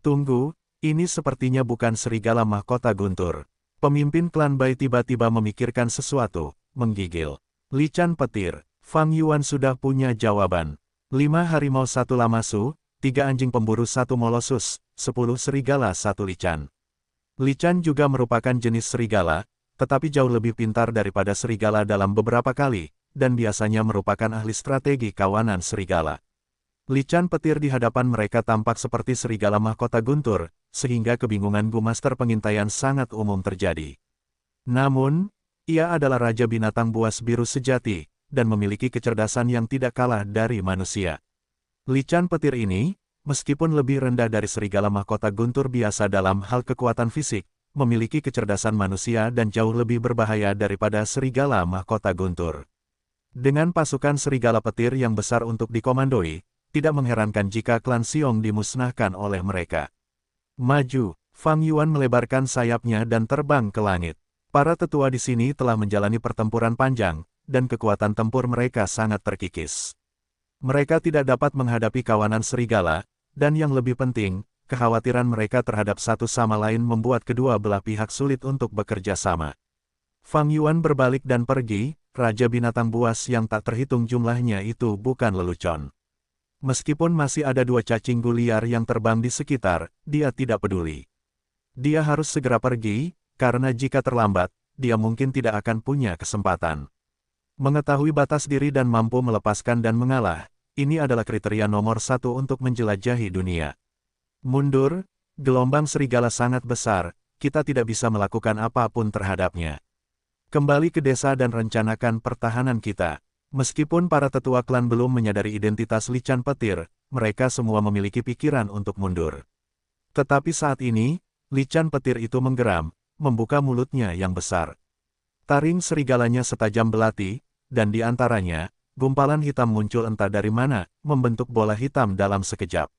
Tunggu, ini sepertinya bukan serigala mahkota guntur. Pemimpin klan Bai tiba-tiba memikirkan sesuatu, menggigil. Lican petir, Fang Yuan sudah punya jawaban. 5 harimau 1 lamasu, 3 anjing pemburu 1 molosus, 10 serigala 1 lican. Lican juga merupakan jenis serigala, tetapi jauh lebih pintar daripada serigala dalam beberapa kali, dan biasanya merupakan ahli strategi kawanan serigala. Lican petir di hadapan mereka tampak seperti serigala mahkota guntur, sehingga kebingungan Gu Master pengintaian sangat umum terjadi. Namun, ia adalah raja binatang buas biru sejati, dan memiliki kecerdasan yang tidak kalah dari manusia. Lican petir ini, meskipun lebih rendah dari serigala mahkota guntur biasa dalam hal kekuatan fisik, memiliki kecerdasan manusia dan jauh lebih berbahaya daripada serigala mahkota guntur. Dengan pasukan serigala petir yang besar untuk dikomandoi, tidak mengherankan jika klan Xiong dimusnahkan oleh mereka. Maju, Fang Yuan melebarkan sayapnya dan terbang ke langit. Para tetua di sini telah menjalani pertempuran panjang, dan kekuatan tempur mereka sangat terkikis. Mereka tidak dapat menghadapi kawanan serigala, dan yang lebih penting, kekhawatiran mereka terhadap satu sama lain membuat kedua belah pihak sulit untuk bekerja sama. Fang Yuan berbalik dan pergi, Raja Binatang Buas yang tak terhitung jumlahnya itu bukan lelucon. Meskipun masih ada 2 cacing liar yang terbang di sekitar, dia tidak peduli. Dia harus segera pergi, karena jika terlambat, dia mungkin tidak akan punya kesempatan. Mengetahui batas diri dan mampu melepaskan dan mengalah, ini adalah kriteria nomor 1 untuk menjelajahi dunia. Mundur, gelombang serigala sangat besar, kita tidak bisa melakukan apapun terhadapnya. Kembali ke desa dan rencanakan pertahanan kita. Meskipun para tetua klan belum menyadari identitas Lican Petir, mereka semua memiliki pikiran untuk mundur. Tetapi saat ini, Lican Petir itu menggeram, membuka mulutnya yang besar. Taring serigalanya setajam belati, dan di antaranya, gumpalan hitam muncul entah dari mana, membentuk bola hitam dalam sekejap.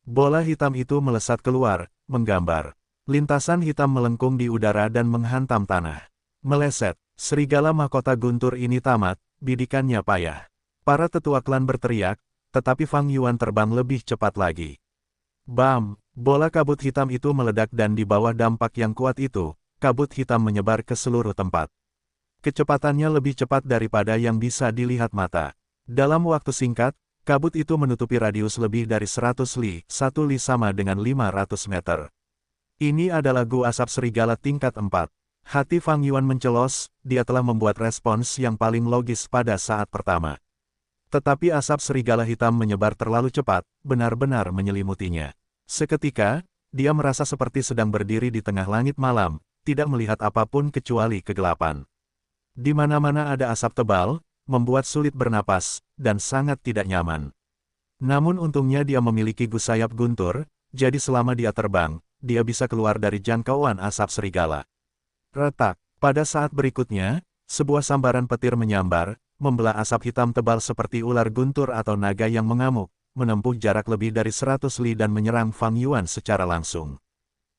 Bola hitam itu melesat keluar, menggambar. Lintasan hitam melengkung di udara dan menghantam tanah. Meleset, serigala mahkota guntur ini tamat, bidikannya payah. Para tetua klan berteriak, tetapi Fang Yuan terbang lebih cepat lagi. Bam! Bola kabut hitam itu meledak dan di bawah dampak yang kuat itu, kabut hitam menyebar ke seluruh tempat. Kecepatannya lebih cepat daripada yang bisa dilihat mata. Dalam waktu singkat, kabut itu menutupi radius lebih dari 100 li, 1 li sama dengan 500 meter. Ini adalah gua asap serigala tingkat 4. Hati Fang Yuan mencelos, dia telah membuat respons yang paling logis pada saat pertama. Tetapi asap serigala hitam menyebar terlalu cepat, benar-benar menyelimutinya. Seketika, dia merasa seperti sedang berdiri di tengah langit malam, tidak melihat apapun kecuali kegelapan. Di mana-mana ada asap tebal, membuat sulit bernapas, dan sangat tidak nyaman. Namun untungnya dia memiliki sayap guntur, jadi selama dia terbang, dia bisa keluar dari jangkauan asap serigala. Retak, pada saat berikutnya, sebuah sambaran petir menyambar, membelah asap hitam tebal seperti ular guntur atau naga yang mengamuk, menempuh jarak lebih dari 100 li dan menyerang Fang Yuan secara langsung.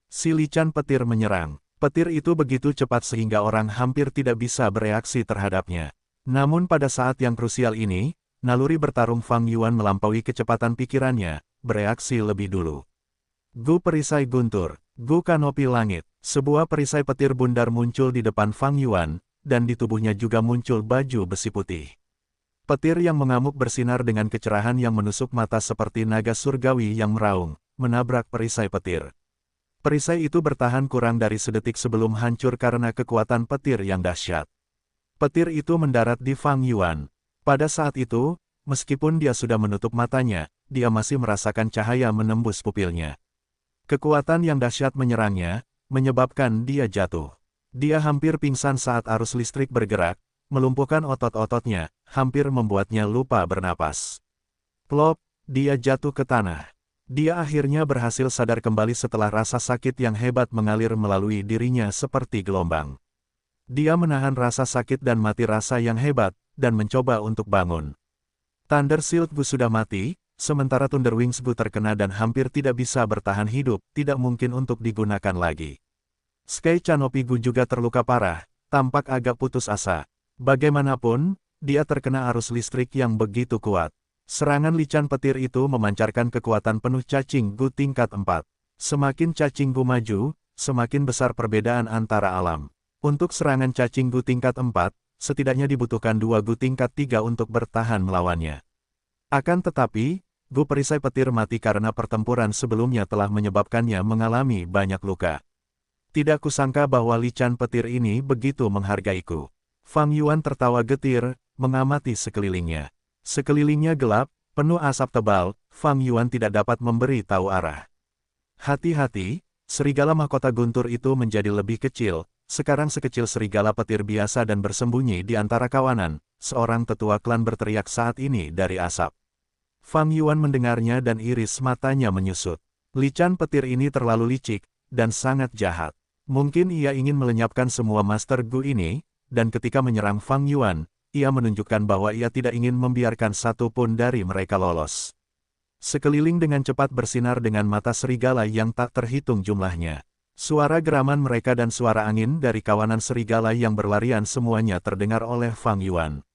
Si Lican Petir menyerang. Petir itu begitu cepat sehingga orang hampir tidak bisa bereaksi terhadapnya. Namun pada saat yang krusial ini, naluri bertarung Fang Yuan melampaui kecepatan pikirannya, bereaksi lebih dulu. Gu Perisai Guntur, Gu Kanopi Langit, sebuah perisai petir bundar muncul di depan Fang Yuan, dan di tubuhnya juga muncul baju besi putih. Petir yang mengamuk bersinar dengan kecerahan yang menusuk mata seperti naga surgawi yang meraung, menabrak perisai petir. Perisai itu bertahan kurang dari sedetik sebelum hancur karena kekuatan petir yang dahsyat. Petir itu mendarat di Fang Yuan. Pada saat itu, meskipun dia sudah menutup matanya, dia masih merasakan cahaya menembus pupilnya. Kekuatan yang dahsyat menyerangnya, menyebabkan dia jatuh. Dia hampir pingsan saat arus listrik bergerak, melumpuhkan otot-ototnya, hampir membuatnya lupa bernapas. Plop, dia jatuh ke tanah. Dia akhirnya berhasil sadar kembali setelah rasa sakit yang hebat mengalir melalui dirinya seperti gelombang. Dia menahan rasa sakit dan mati rasa yang hebat, dan mencoba untuk bangun. Thunder Shield Gu sudah mati, sementara Thunder Wings Gu terkena dan hampir tidak bisa bertahan hidup, tidak mungkin untuk digunakan lagi. Sky Canopy Gu juga terluka parah, tampak agak putus asa. Bagaimanapun, dia terkena arus listrik yang begitu kuat. Serangan Lican Petir itu memancarkan kekuatan penuh cacing Gu tingkat 4. Semakin cacing Gu maju, semakin besar perbedaan antara alam. Untuk serangan cacing Gu tingkat 4, setidaknya dibutuhkan 2 Gu tingkat 3 untuk bertahan melawannya. Akan tetapi, Gu Perisai Petir mati karena pertempuran sebelumnya telah menyebabkannya mengalami banyak luka. Tidak kusangka bahwa Lican Petir ini begitu menghargaiku. Fang Yuan tertawa getir, mengamati sekelilingnya. Sekelilingnya gelap, penuh asap tebal, Fang Yuan tidak dapat memberi tahu arah. Hati-hati, serigala mahkota guntur itu menjadi lebih kecil, sekarang sekecil serigala petir biasa dan bersembunyi di antara kawanan, seorang tetua klan berteriak saat ini dari asap. Fang Yuan mendengarnya dan iris matanya menyusut. Lican Petir ini terlalu licik, dan sangat jahat. Mungkin ia ingin melenyapkan semua Master Gu ini, dan ketika menyerang Fang Yuan, ia menunjukkan bahwa ia tidak ingin membiarkan satu pun dari mereka lolos. Sekeliling dengan cepat bersinar dengan mata serigala yang tak terhitung jumlahnya. Suara geraman mereka dan suara angin dari kawanan serigala yang berlarian semuanya terdengar oleh Fang Yuan.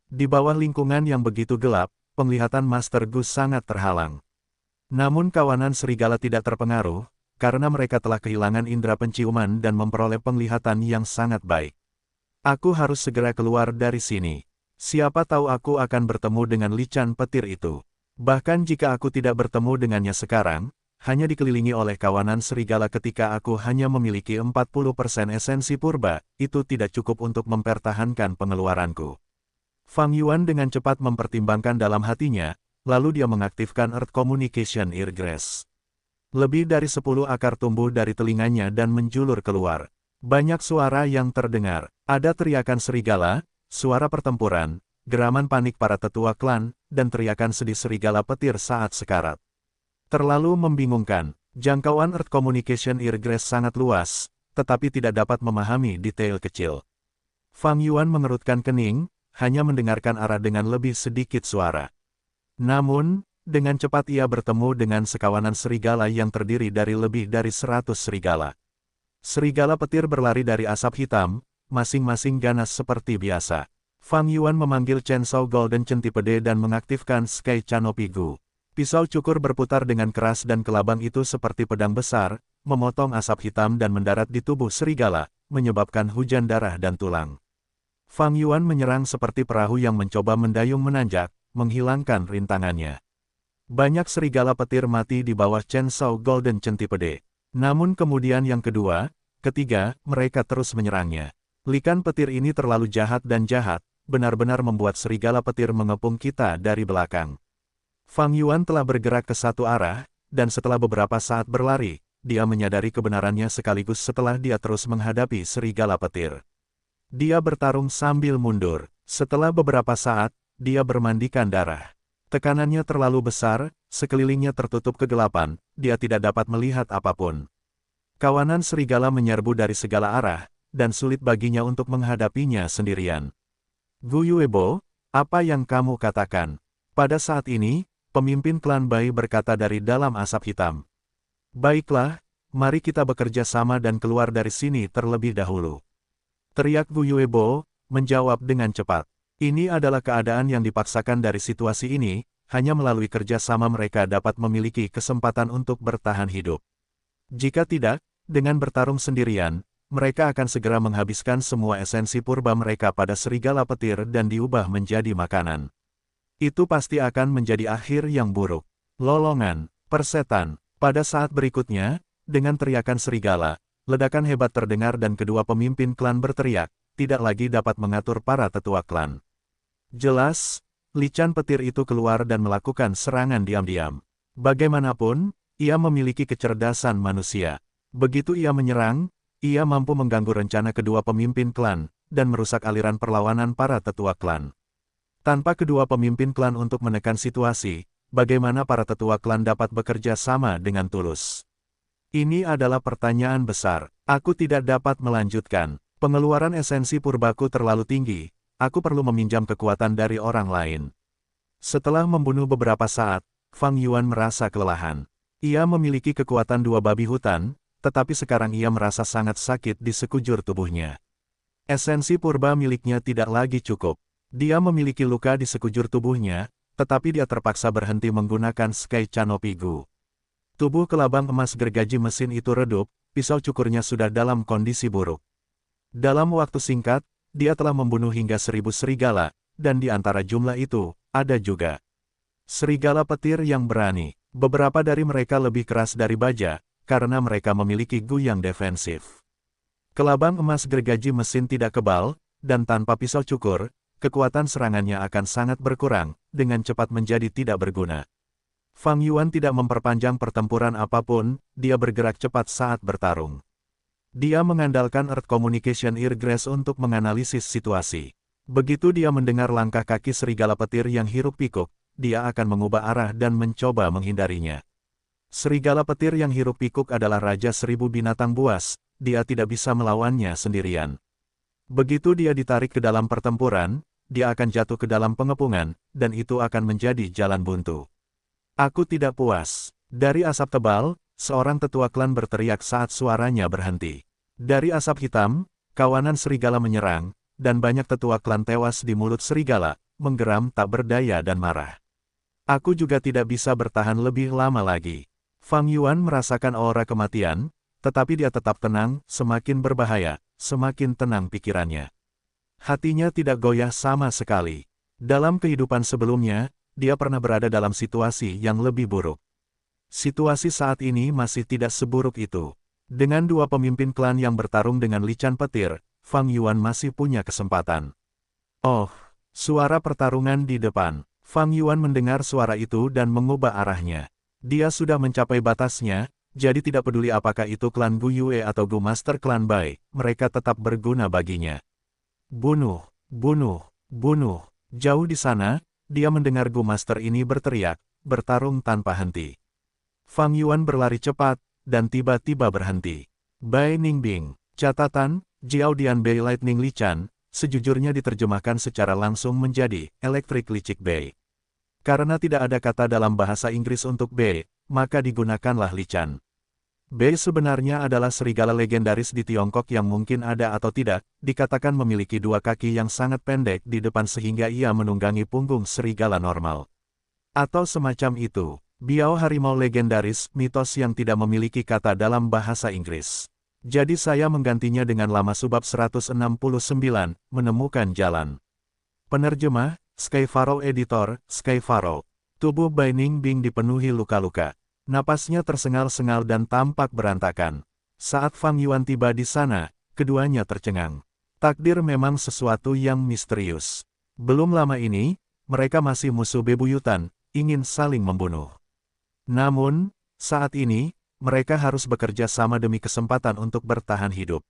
Di bawah lingkungan yang begitu gelap, penglihatan Master Gu sangat terhalang. Namun kawanan serigala tidak terpengaruh, karena mereka telah kehilangan indera penciuman dan memperoleh penglihatan yang sangat baik. Aku harus segera keluar dari sini. Siapa tahu aku akan bertemu dengan lican petir itu. Bahkan jika aku tidak bertemu dengannya sekarang, hanya dikelilingi oleh kawanan serigala ketika aku hanya memiliki 40% esensi purba, itu tidak cukup untuk mempertahankan pengeluaranku. Fang Yuan dengan cepat mempertimbangkan dalam hatinya, lalu dia mengaktifkan Earth Communication Eargrass. Lebih dari 10 akar tumbuh dari telinganya dan menjulur keluar. Banyak suara yang terdengar. Ada teriakan serigala, suara pertempuran, geraman panik para tetua klan, dan teriakan sedih serigala petir saat sekarat. Terlalu membingungkan. Jangkauan Earth Communication Eargrass sangat luas, tetapi tidak dapat memahami detail kecil. Fang Yuan mengerutkan kening, hanya mendengarkan arah dengan lebih sedikit suara. Namun, dengan cepat ia bertemu dengan sekawanan serigala yang terdiri dari lebih dari 100 serigala. Serigala petir berlari dari asap hitam, masing-masing ganas seperti biasa. Fang Yuan memanggil Chainsaw Golden Centipede dan mengaktifkan Sky Canopy Gu. Pisau cukur berputar dengan keras dan kelabang itu seperti pedang besar, memotong asap hitam dan mendarat di tubuh serigala, menyebabkan hujan darah dan tulang. Fang Yuan menyerang seperti perahu yang mencoba mendayung menanjak, menghilangkan rintangannya. Banyak serigala petir mati di bawah Chainsaw Golden Centipede. Namun kemudian yang kedua, ketiga, mereka terus menyerangnya. Likan petir ini terlalu jahat dan jahat, benar-benar membuat serigala petir mengepung kita dari belakang. Fang Yuan telah bergerak ke satu arah, dan setelah beberapa saat berlari, dia menyadari kebenarannya sekaligus setelah dia terus menghadapi serigala petir. Dia bertarung sambil mundur. Setelah beberapa saat, dia bermandikan darah. Tekanannya terlalu besar, sekelilingnya tertutup kegelapan, dia tidak dapat melihat apapun. Kawanan serigala menyerbu dari segala arah, dan sulit baginya untuk menghadapinya sendirian. Gu Yuebo, apa yang kamu katakan? Pada saat ini, pemimpin klan Bai berkata dari dalam asap hitam. Baiklah, mari kita bekerja sama dan keluar dari sini terlebih dahulu. Teriak Gu Yuebo, menjawab dengan cepat. Ini adalah keadaan yang dipaksakan dari situasi ini, hanya melalui kerja sama mereka dapat memiliki kesempatan untuk bertahan hidup. Jika tidak, dengan bertarung sendirian, mereka akan segera menghabiskan semua esensi purba mereka pada serigala petir dan diubah menjadi makanan. Itu pasti akan menjadi akhir yang buruk. Lolongan, persetan. Pada saat berikutnya, dengan teriakan serigala, ledakan hebat terdengar dan kedua pemimpin klan berteriak, tidak lagi dapat mengatur para tetua klan. Jelas, lican petir itu keluar dan melakukan serangan diam-diam. Bagaimanapun, ia memiliki kecerdasan manusia. Begitu ia menyerang, ia mampu mengganggu rencana kedua pemimpin klan, dan merusak aliran perlawanan para tetua klan. Tanpa kedua pemimpin klan untuk menekan situasi, bagaimana para tetua klan dapat bekerja sama dengan tulus? Ini adalah pertanyaan besar. Aku tidak dapat melanjutkan. Pengeluaran esensi purbaku terlalu tinggi. Aku perlu meminjam kekuatan dari orang lain. Setelah membunuh beberapa saat, Fang Yuan merasa kelelahan. Ia memiliki kekuatan dua babi hutan, tetapi sekarang ia merasa sangat sakit di sekujur tubuhnya. Esensi purba miliknya tidak lagi cukup. Dia memiliki luka di sekujur tubuhnya, tetapi dia terpaksa berhenti menggunakan Sky Canopy Gu. Tubuh kelabang emas gergaji mesin itu redup, pisau cukurnya sudah dalam kondisi buruk. Dalam waktu singkat, dia telah membunuh hingga 1000 serigala, dan di antara jumlah itu, ada juga serigala petir yang berani. Beberapa dari mereka lebih keras dari baja, karena mereka memiliki gu yang defensif. Kelabang emas gergaji mesin tidak kebal, dan tanpa pisau cukur, kekuatan serangannya akan sangat berkurang, dengan cepat menjadi tidak berguna. Fang Yuan tidak memperpanjang pertempuran apapun, dia bergerak cepat saat bertarung. Dia mengandalkan Earth Communication Eargrass untuk menganalisis situasi. Begitu dia mendengar langkah kaki serigala petir yang hiruk-pikuk, dia akan mengubah arah dan mencoba menghindarinya. Serigala petir yang hiruk-pikuk adalah Raja 1000 binatang buas, dia tidak bisa melawannya sendirian. Begitu dia ditarik ke dalam pertempuran, dia akan jatuh ke dalam pengepungan, dan itu akan menjadi jalan buntu. Aku tidak puas. Dari asap tebal, seorang tetua klan berteriak saat suaranya berhenti. Dari asap hitam, kawanan serigala menyerang, dan banyak tetua klan tewas di mulut serigala, menggeram tak berdaya dan marah. Aku juga tidak bisa bertahan lebih lama lagi. Fang Yuan merasakan aura kematian, tetapi dia tetap tenang, semakin berbahaya, semakin tenang pikirannya. Hatinya tidak goyah sama sekali. Dalam kehidupan sebelumnya, dia pernah berada dalam situasi yang lebih buruk. Situasi saat ini masih tidak seburuk itu. Dengan dua pemimpin klan yang bertarung dengan lican petir, Fang Yuan masih punya kesempatan. Oh, suara pertarungan di depan. Fang Yuan mendengar suara itu dan mengubah arahnya. Dia sudah mencapai batasnya, jadi tidak peduli apakah itu klan Gu Yue atau Gu Master klan Bai, mereka tetap berguna baginya. Bunuh, bunuh, bunuh. Jauh di sana, dia mendengar Gu Master ini berteriak, bertarung tanpa henti. Fang Yuan berlari cepat, dan tiba-tiba berhenti. Bai Ningbing. Catatan, Jiao Dian Bei Lightning Lichan, sejujurnya diterjemahkan secara langsung menjadi Electric Licik Bei. Karena tidak ada kata dalam bahasa Inggris untuk Bei, maka digunakanlah Lichan. Bei sebenarnya adalah serigala legendaris di Tiongkok yang mungkin ada atau tidak, dikatakan memiliki dua kaki yang sangat pendek di depan sehingga ia menunggangi punggung serigala normal. Atau semacam itu, Biao harimau legendaris, mitos yang tidak memiliki kata dalam bahasa Inggris. Jadi saya menggantinya dengan lama subbab 169, menemukan jalan. Penerjemah, Sky Pharaoh Editor, Sky Pharaoh. Tubuh Bai Ningbing dipenuhi luka-luka. Napasnya tersengal-sengal dan tampak berantakan. Saat Fang Yuan tiba di sana, keduanya tercengang. Takdir memang sesuatu yang misterius. Belum lama ini, mereka masih musuh bebuyutan, ingin saling membunuh. Namun, saat ini, mereka harus bekerja sama demi kesempatan untuk bertahan hidup.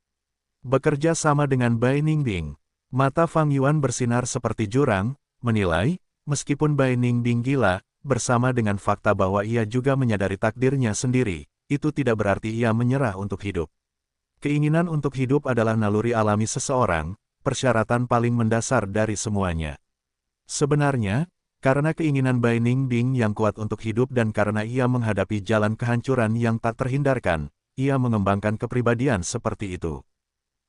Bekerja sama dengan Bai Ningbing. Mata Fang Yuan bersinar seperti jurang, menilai, meskipun Bai Ningbing gila, bersama dengan fakta bahwa ia juga menyadari takdirnya sendiri, itu tidak berarti ia menyerah untuk hidup. Keinginan untuk hidup adalah naluri alami seseorang, persyaratan paling mendasar dari semuanya. Sebenarnya, karena keinginan Bai Ningbing yang kuat untuk hidup dan karena ia menghadapi jalan kehancuran yang tak terhindarkan, ia mengembangkan kepribadian seperti itu.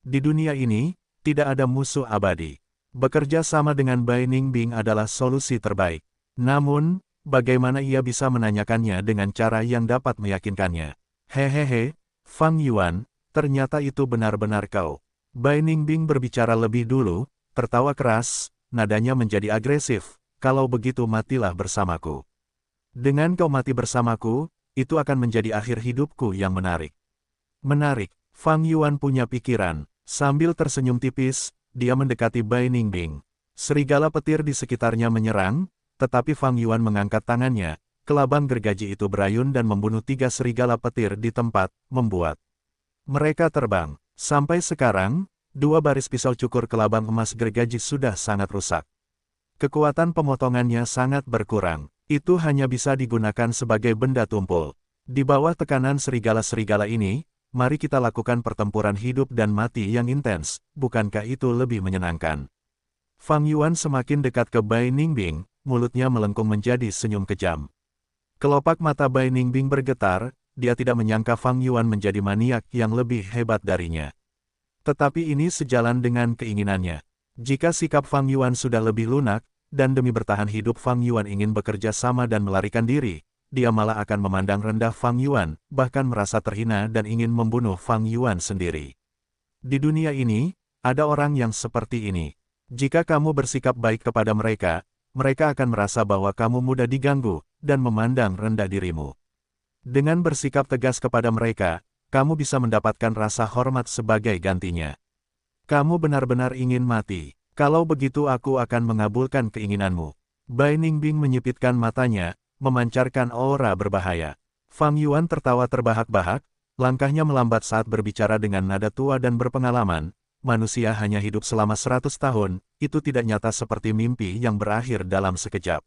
Di dunia ini, tidak ada musuh abadi. Bekerja sama dengan Bai Ningbing adalah solusi terbaik. Namun, bagaimana ia bisa menanyakannya dengan cara yang dapat meyakinkannya? Hehehe, Fang Yuan, ternyata itu benar-benar kau. Bai Ningbing berbicara lebih dulu, tertawa keras, nadanya menjadi agresif. Kalau begitu matilah bersamaku. Dengan kau mati bersamaku, itu akan menjadi akhir hidupku yang menarik. Menarik, Fang Yuan punya pikiran. Sambil tersenyum tipis, dia mendekati Bai Ningbing. Serigala petir di sekitarnya menyerang, tetapi Fang Yuan mengangkat tangannya, kelabang gergaji itu berayun dan membunuh 3 serigala petir di tempat, membuat mereka terbang. Sampai sekarang, 2 baris pisau cukur kelabang emas gergaji sudah sangat rusak. Kekuatan pemotongannya sangat berkurang. Itu hanya bisa digunakan sebagai benda tumpul. Di bawah tekanan serigala-serigala ini, mari kita lakukan pertempuran hidup dan mati yang intens, bukankah itu lebih menyenangkan? Fang Yuan semakin dekat ke Bai Ningbing, mulutnya melengkung menjadi senyum kejam. Kelopak mata Bai Ningbing bergetar, dia tidak menyangka Fang Yuan menjadi maniak yang lebih hebat darinya. Tetapi ini sejalan dengan keinginannya. Jika sikap Fang Yuan sudah lebih lunak, dan demi bertahan hidup Fang Yuan ingin bekerja sama dan melarikan diri, dia malah akan memandang rendah Fang Yuan, bahkan merasa terhina dan ingin membunuh Fang Yuan sendiri. Di dunia ini, ada orang yang seperti ini. Jika kamu bersikap baik kepada mereka, mereka akan merasa bahwa kamu mudah diganggu, dan memandang rendah dirimu. Dengan bersikap tegas kepada mereka, kamu bisa mendapatkan rasa hormat sebagai gantinya. Kamu benar-benar ingin mati. Kalau begitu aku akan mengabulkan keinginanmu. Bai Ningbing menyipitkan matanya, memancarkan aura berbahaya. Fang Yuan tertawa terbahak-bahak, langkahnya melambat saat berbicara dengan nada tua dan berpengalaman. Manusia hanya hidup selama 100 tahun, itu tidak nyata seperti mimpi yang berakhir dalam sekejap.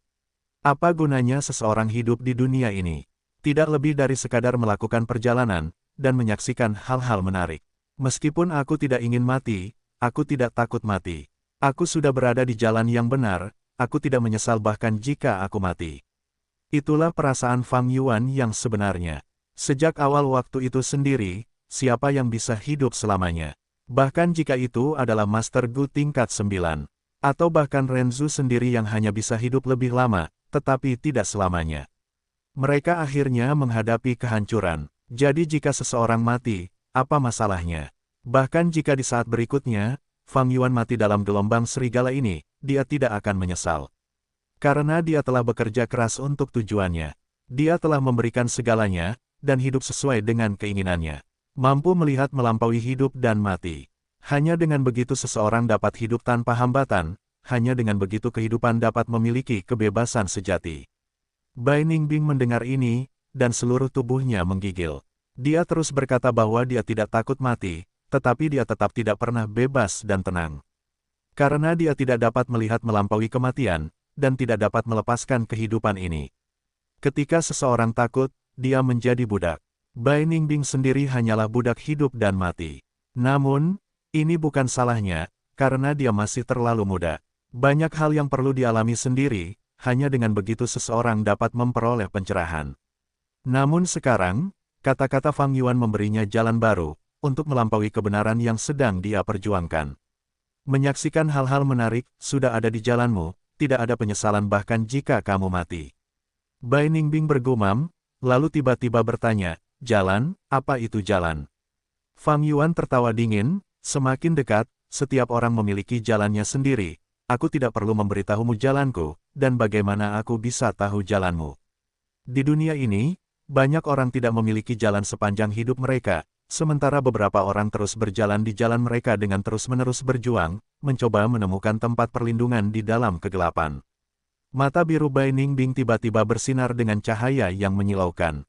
Apa gunanya seseorang hidup di dunia ini? Tidak lebih dari sekadar melakukan perjalanan, dan menyaksikan hal-hal menarik. Meskipun aku tidak ingin mati, aku tidak takut mati. Aku sudah berada di jalan yang benar, aku tidak menyesal bahkan jika aku mati. Itulah perasaan Fang Yuan yang sebenarnya. Sejak awal waktu itu sendiri, siapa yang bisa hidup selamanya? Bahkan jika itu adalah Master Gu tingkat 9. Atau bahkan Renzu sendiri yang hanya bisa hidup lebih lama, tetapi tidak selamanya. Mereka akhirnya menghadapi kehancuran. Jadi jika seseorang mati, apa masalahnya? Bahkan jika di saat berikutnya, Fang Yuan mati dalam gelombang serigala ini, dia tidak akan menyesal. Karena dia telah bekerja keras untuk tujuannya. Dia telah memberikan segalanya, dan hidup sesuai dengan keinginannya. Mampu melihat melampaui hidup dan mati. Hanya dengan begitu seseorang dapat hidup tanpa hambatan, hanya dengan begitu kehidupan dapat memiliki kebebasan sejati. Bai Ningbing mendengar ini, dan seluruh tubuhnya menggigil. Dia terus berkata bahwa dia tidak takut mati, tetapi dia tetap tidak pernah bebas dan tenang. Karena dia tidak dapat melihat melampaui kematian, dan tidak dapat melepaskan kehidupan ini. Ketika seseorang takut, dia menjadi budak. Bai Ningbing sendiri hanyalah budak hidup dan mati. Namun, ini bukan salahnya, karena dia masih terlalu muda. Banyak hal yang perlu dialami sendiri, hanya dengan begitu seseorang dapat memperoleh pencerahan. Namun sekarang, kata-kata Fang Yuan memberinya jalan baru, untuk melampaui kebenaran yang sedang dia perjuangkan. Menyaksikan hal-hal menarik, sudah ada di jalanmu, tidak ada penyesalan bahkan jika kamu mati. Bai Ningbing bergumam, lalu tiba-tiba bertanya, jalan, apa itu jalan? Fang Yuan tertawa dingin, semakin dekat, setiap orang memiliki jalannya sendiri, aku tidak perlu memberitahumu jalanku, dan bagaimana aku bisa tahu jalanmu. Di dunia ini, banyak orang tidak memiliki jalan sepanjang hidup mereka, sementara beberapa orang terus berjalan di jalan mereka dengan terus-menerus berjuang, mencoba menemukan tempat perlindungan di dalam kegelapan. Mata biru Bai Ningbing tiba-tiba bersinar dengan cahaya yang menyilaukan.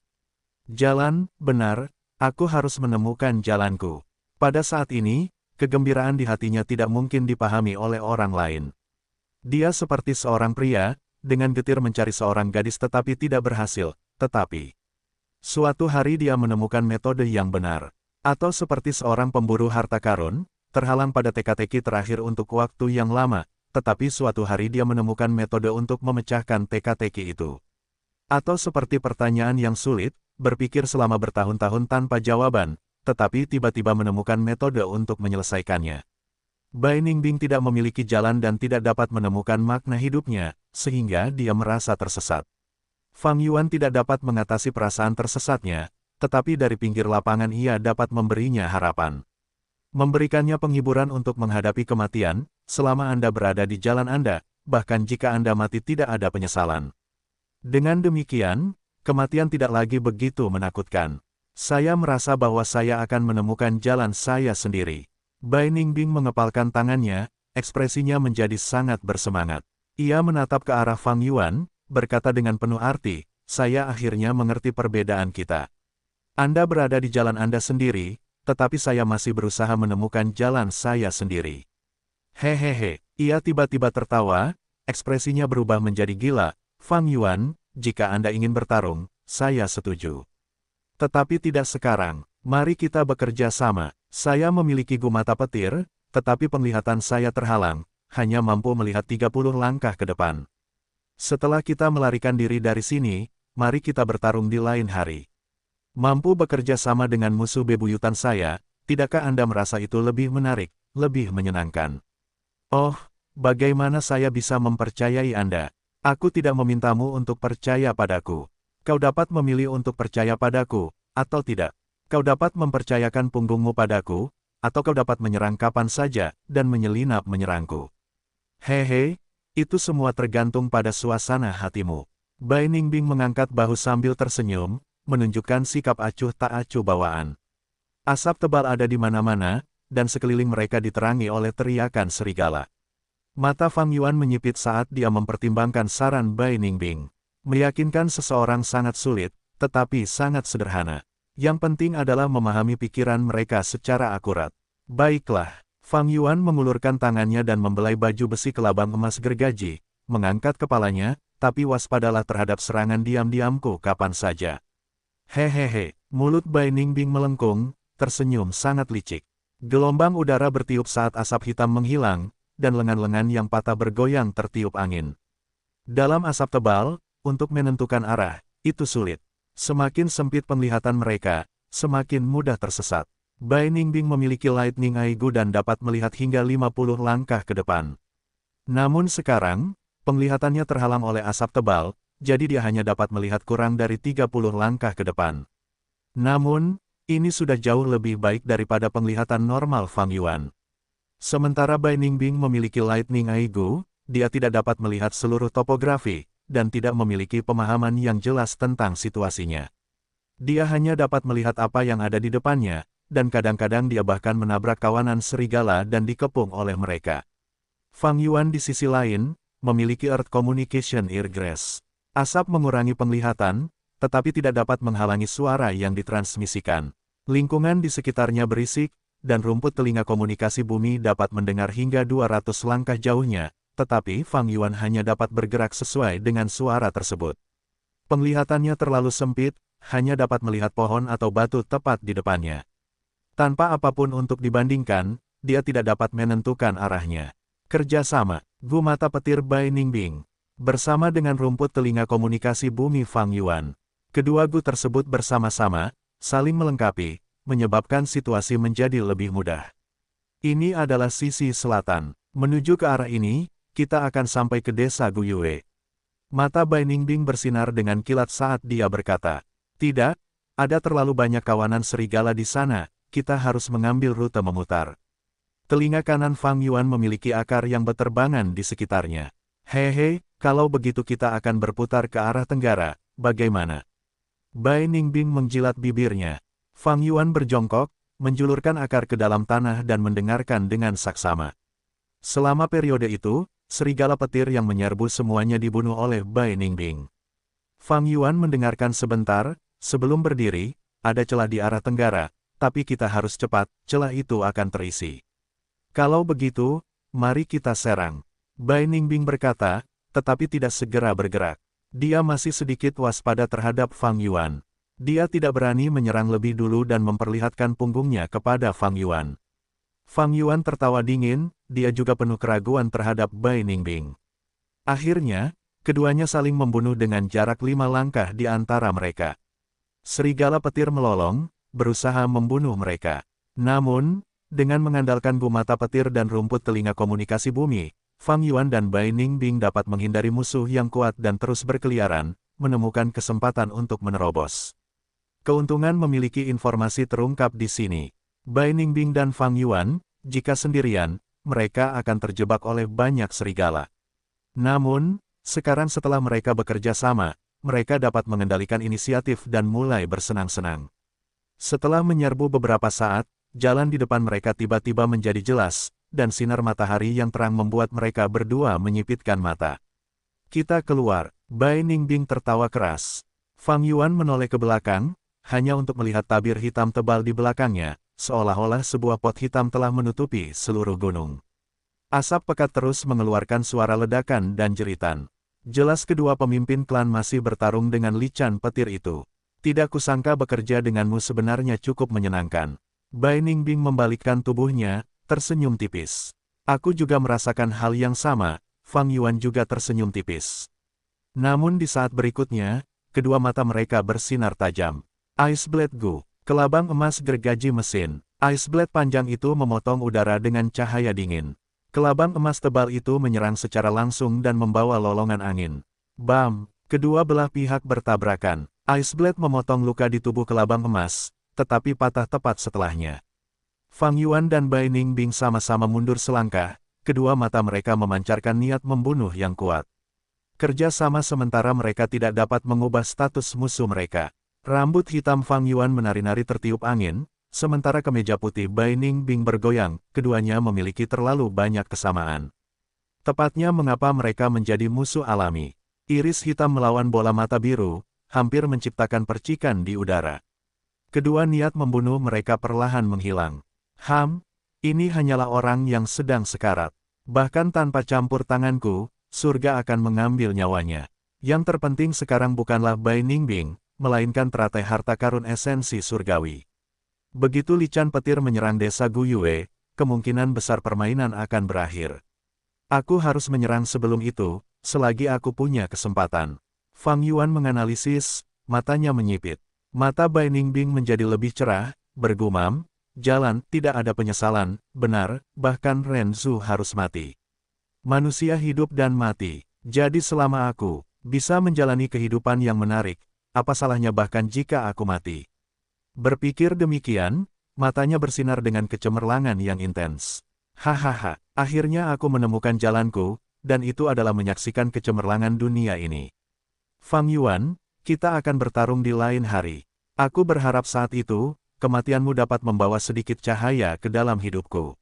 Jalan, benar, aku harus menemukan jalanku. Pada saat ini, kegembiraan di hatinya tidak mungkin dipahami oleh orang lain. Dia seperti seorang pria, dengan getir mencari seorang gadis tetapi tidak berhasil, tetapi suatu hari dia menemukan metode yang benar. Atau seperti seorang pemburu harta karun, terhalang pada teka-teki terakhir untuk waktu yang lama, tetapi suatu hari dia menemukan metode untuk memecahkan teka-teki itu. Atau seperti pertanyaan yang sulit, berpikir selama bertahun-tahun tanpa jawaban, tetapi tiba-tiba menemukan metode untuk menyelesaikannya. Bai Ningbing tidak memiliki jalan dan tidak dapat menemukan makna hidupnya, sehingga dia merasa tersesat. Fang Yuan tidak dapat mengatasi perasaan tersesatnya, tetapi dari pinggir lapangan ia dapat memberinya harapan. Memberikannya penghiburan untuk menghadapi kematian, selama Anda berada di jalan Anda, bahkan jika Anda mati tidak ada penyesalan. Dengan demikian, kematian tidak lagi begitu menakutkan. Saya merasa bahwa saya akan menemukan jalan saya sendiri. Bai Ningbing mengepalkan tangannya, ekspresinya menjadi sangat bersemangat. Ia menatap ke arah Fang Yuan, berkata dengan penuh arti, saya akhirnya mengerti perbedaan kita. Anda berada di jalan Anda sendiri, tetapi saya masih berusaha menemukan jalan saya sendiri. Hehehe, ia tiba-tiba tertawa, ekspresinya berubah menjadi gila. Fang Yuan, jika Anda ingin bertarung, saya setuju. Tetapi tidak sekarang, mari kita bekerja sama. Saya memiliki gumata petir, tetapi penglihatan saya terhalang, hanya mampu melihat 30 langkah ke depan. Setelah kita melarikan diri dari sini, mari kita bertarung di lain hari. Mampu bekerja sama dengan musuh bebuyutan saya, tidakkah Anda merasa itu lebih menarik, lebih menyenangkan? Oh, bagaimana saya bisa mempercayai Anda? Aku tidak memintamu untuk percaya padaku. Kau dapat memilih untuk percaya padaku, atau tidak. Kau dapat mempercayakan punggungmu padaku, atau kau dapat menyerang kapan saja, dan menyelinap menyerangku. Hehe, itu semua tergantung pada suasana hatimu. Bai Ningbing mengangkat bahu sambil tersenyum, menunjukkan sikap acuh tak acuh bawaan. Asap tebal ada di mana-mana, dan sekeliling mereka diterangi oleh teriakan serigala. Mata Fang Yuan menyipit saat dia mempertimbangkan saran Bai Ningbing. Meyakinkan seseorang sangat sulit, tetapi sangat sederhana. Yang penting adalah memahami pikiran mereka secara akurat. Baiklah. Fang Yuan mengulurkan tangannya dan membelai baju besi kelabang emas gergaji, mengangkat kepalanya, tapi waspadalah terhadap serangan diam-diamku kapan saja. Hehehe, mulut Bai Ningbing melengkung, tersenyum sangat licik. Gelombang udara bertiup saat asap hitam menghilang, dan lengan-lengan yang patah bergoyang tertiup angin. Dalam asap tebal, untuk menentukan arah, itu sulit. Semakin sempit penglihatan mereka, semakin mudah tersesat. Bai Ningbing memiliki Lightning Eye Gu dan dapat melihat hingga 50 langkah ke depan. Namun sekarang, penglihatannya terhalang oleh asap tebal, jadi dia hanya dapat melihat kurang dari 30 langkah ke depan. Namun, ini sudah jauh lebih baik daripada penglihatan normal Fang Yuan. Sementara Bai Ningbing memiliki Lightning Eye Gu, dia tidak dapat melihat seluruh topografi, dan tidak memiliki pemahaman yang jelas tentang situasinya. Dia hanya dapat melihat apa yang ada di depannya, dan kadang-kadang dia bahkan menabrak kawanan serigala dan dikepung oleh mereka. Fang Yuan di sisi lain, memiliki Earth Communication Eargrass. Asap mengurangi penglihatan, tetapi tidak dapat menghalangi suara yang ditransmisikan. Lingkungan di sekitarnya berisik, dan rumput telinga komunikasi bumi dapat mendengar hingga 200 langkah jauhnya, tetapi Fang Yuan hanya dapat bergerak sesuai dengan suara tersebut. Penglihatannya terlalu sempit, hanya dapat melihat pohon atau batu tepat di depannya. Tanpa apapun untuk dibandingkan, dia tidak dapat menentukan arahnya. Kerjasama, Gu Mata Petir Bai Ningbing, bersama dengan rumput telinga komunikasi bumi Fang Yuan. Kedua Gu tersebut bersama-sama, saling melengkapi, menyebabkan situasi menjadi lebih mudah. Ini adalah sisi selatan. Menuju ke arah ini, kita akan sampai ke desa Guyue. Mata Bai Ningbing bersinar dengan kilat saat dia berkata, "Tidak, ada terlalu banyak kawanan serigala di sana, kita harus mengambil rute memutar." Telinga kanan Fang Yuan memiliki akar yang berterbangan di sekitarnya. "Hehe, kalau begitu kita akan berputar ke arah tenggara, bagaimana?" Bai Ningbing menjilat bibirnya. Fang Yuan berjongkok, menjulurkan akar ke dalam tanah dan mendengarkan dengan saksama. Selama periode itu, serigala petir yang menyerbu semuanya dibunuh oleh Bai Ningbing. Fang Yuan mendengarkan sebentar, sebelum berdiri, ada celah di arah tenggara, tapi kita harus cepat, celah itu akan terisi. Kalau begitu, mari kita serang. Bai Ningbing berkata, tetapi tidak segera bergerak. Dia masih sedikit waspada terhadap Fang Yuan. Dia tidak berani menyerang lebih dulu dan memperlihatkan punggungnya kepada Fang Yuan. Fang Yuan tertawa dingin, dia juga penuh keraguan terhadap Bai Ningbing. Akhirnya, keduanya saling membunuh dengan jarak 5 langkah di antara mereka. Serigala petir melolong, berusaha membunuh mereka. Namun, dengan mengandalkan Gu Mata Petir dan rumput telinga komunikasi bumi, Fang Yuan dan Bai Ningbing dapat menghindari musuh yang kuat dan terus berkeliaran, menemukan kesempatan untuk menerobos. Keuntungan memiliki informasi terungkap di sini. Bai Ningbing dan Fang Yuan, jika sendirian, mereka akan terjebak oleh banyak serigala. Namun, sekarang setelah mereka bekerja sama, mereka dapat mengendalikan inisiatif dan mulai bersenang-senang. Setelah menyerbu beberapa saat, jalan di depan mereka tiba-tiba menjadi jelas, dan sinar matahari yang terang membuat mereka berdua menyipitkan mata. "Kita keluar." Bai Ningbing tertawa keras. Fang Yuan menoleh ke belakang, hanya untuk melihat tabir hitam tebal di belakangnya, seolah-olah sebuah pot hitam telah menutupi seluruh gunung. Asap pekat terus mengeluarkan suara ledakan dan jeritan. Jelas kedua pemimpin klan masih bertarung dengan lican petir itu. Tidak kusangka bekerja denganmu sebenarnya cukup menyenangkan. Bai Ningbing membalikkan tubuhnya, tersenyum tipis. "Aku juga merasakan hal yang sama." Fang Yuan juga tersenyum tipis. Namun di saat berikutnya, kedua mata mereka bersinar tajam. Ice Blade Gu, kelabang emas gergaji mesin. Ice Blade panjang itu memotong udara dengan cahaya dingin. Kelabang emas tebal itu menyerang secara langsung dan membawa lolongan angin. Bam! Kedua belah pihak bertabrakan. Ice Blade memotong luka di tubuh kelabang emas, tetapi patah tepat setelahnya. Fang Yuan dan Bai Ningbing sama-sama mundur selangkah, kedua mata mereka memancarkan niat membunuh yang kuat. Kerja sama sementara mereka tidak dapat mengubah status musuh mereka. Rambut hitam Fang Yuan menari-nari tertiup angin, sementara kemeja putih Bai Ningbing bergoyang, keduanya memiliki terlalu banyak kesamaan. Tepatnya mengapa mereka menjadi musuh alami. Iris hitam melawan bola mata biru, hampir menciptakan percikan di udara. Kedua niat membunuh mereka perlahan menghilang. Ini hanyalah orang yang sedang sekarat. Bahkan tanpa campur tanganku, surga akan mengambil nyawanya. Yang terpenting sekarang bukanlah Bai Ningbing, melainkan teratai harta karun esensi surgawi. Begitu Lican Petir menyerang desa Guyue, kemungkinan besar permainan akan berakhir. Aku harus menyerang sebelum itu, selagi aku punya kesempatan. Fang Yuan menganalisis, matanya menyipit. Mata Bai Ningbing menjadi lebih cerah, bergumam, jalan, tidak ada penyesalan, benar, bahkan Ren Zhu harus mati. Manusia hidup dan mati. Jadi selama aku bisa menjalani kehidupan yang menarik, apa salahnya bahkan jika aku mati? Berpikir demikian, matanya bersinar dengan kecemerlangan yang intens. Hahaha, akhirnya aku menemukan jalanku, dan itu adalah menyaksikan kecemerlangan dunia ini. Fang Yuan, kita akan bertarung di lain hari. Aku berharap saat itu, kematianmu dapat membawa sedikit cahaya ke dalam hidupku.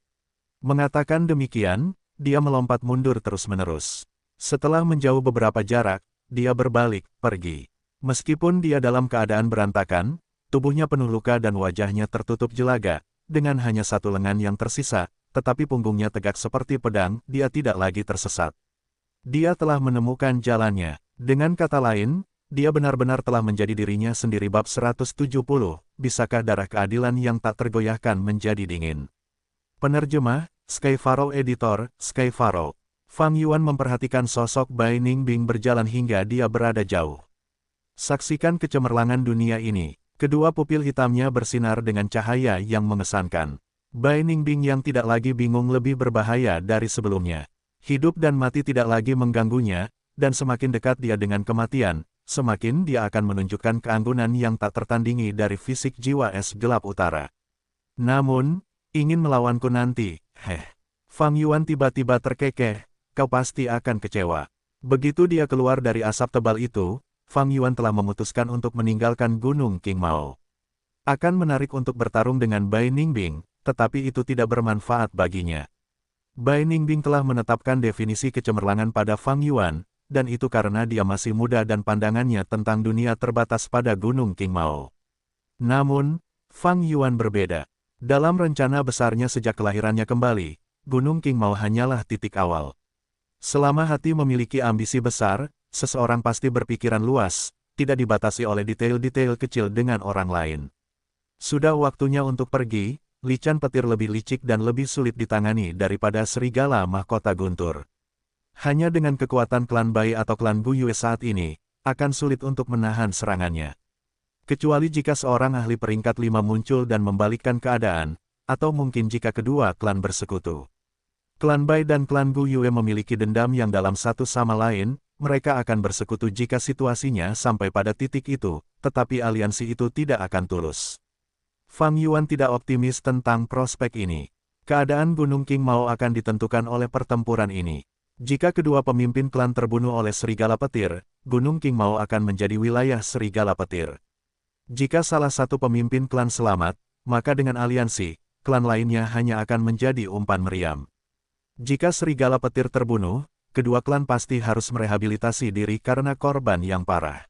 Mengatakan demikian, dia melompat mundur terus-menerus. Setelah menjauh beberapa jarak, dia berbalik, pergi. Meskipun dia dalam keadaan berantakan, tubuhnya penuh luka dan wajahnya tertutup jelaga, dengan hanya satu lengan yang tersisa, tetapi punggungnya tegak seperti pedang, dia tidak lagi tersesat. Dia telah menemukan jalannya. Dengan kata lain, dia benar-benar telah menjadi dirinya sendiri. Bab 170, bisakah darah keadilan yang tak tergoyahkan menjadi dingin? Penerjemah, Skyfaro. Editor, Skyfaro. Fang Yuan memperhatikan sosok Bai Ningbing berjalan hingga dia berada jauh. Saksikan kecemerlangan dunia ini. Kedua pupil hitamnya bersinar dengan cahaya yang mengesankan. Bai Ningbing yang tidak lagi bingung lebih berbahaya dari sebelumnya. Hidup dan mati tidak lagi mengganggunya, dan semakin dekat dia dengan kematian, semakin dia akan menunjukkan keanggunan yang tak tertandingi dari fisik jiwa es gelap utara. Namun, ingin melawanku nanti, Fang Yuan tiba-tiba terkekeh, kau pasti akan kecewa. Begitu dia keluar dari asap tebal itu, Fang Yuan telah memutuskan untuk meninggalkan Gunung Qingmao. Akan menarik untuk bertarung dengan Bai Ningbing, tetapi itu tidak bermanfaat baginya. Bai Ningbing telah menetapkan definisi kecemerlangan pada Fang Yuan, dan itu karena dia masih muda dan pandangannya tentang dunia terbatas pada Gunung Qingmao. Namun, Fang Yuan berbeda. Dalam rencana besarnya sejak kelahirannya kembali, Gunung Qingmao hanyalah titik awal. Selama hati memiliki ambisi besar, seseorang pasti berpikiran luas, tidak dibatasi oleh detail-detail kecil dengan orang lain. Sudah waktunya untuk pergi, Lican Petir lebih licik dan lebih sulit ditangani daripada serigala mahkota guntur. Hanya dengan kekuatan klan Bai atau klan Guyue saat ini, akan sulit untuk menahan serangannya. Kecuali jika seorang ahli peringkat 5 muncul dan membalikkan keadaan, atau mungkin jika kedua klan bersekutu. Klan Bai dan klan Guyue memiliki dendam yang dalam satu sama lain, mereka akan bersekutu jika situasinya sampai pada titik itu, tetapi aliansi itu tidak akan tulus. Fang Yuan tidak optimis tentang prospek ini. Keadaan Gunung Qingmao akan ditentukan oleh pertempuran ini. Jika kedua pemimpin klan terbunuh oleh serigala petir, Gunung Qingmao akan menjadi wilayah serigala petir. Jika salah satu pemimpin klan selamat, maka dengan aliansi, klan lainnya hanya akan menjadi umpan meriam. Jika serigala petir terbunuh, kedua klan pasti harus merehabilitasi diri karena korban yang parah.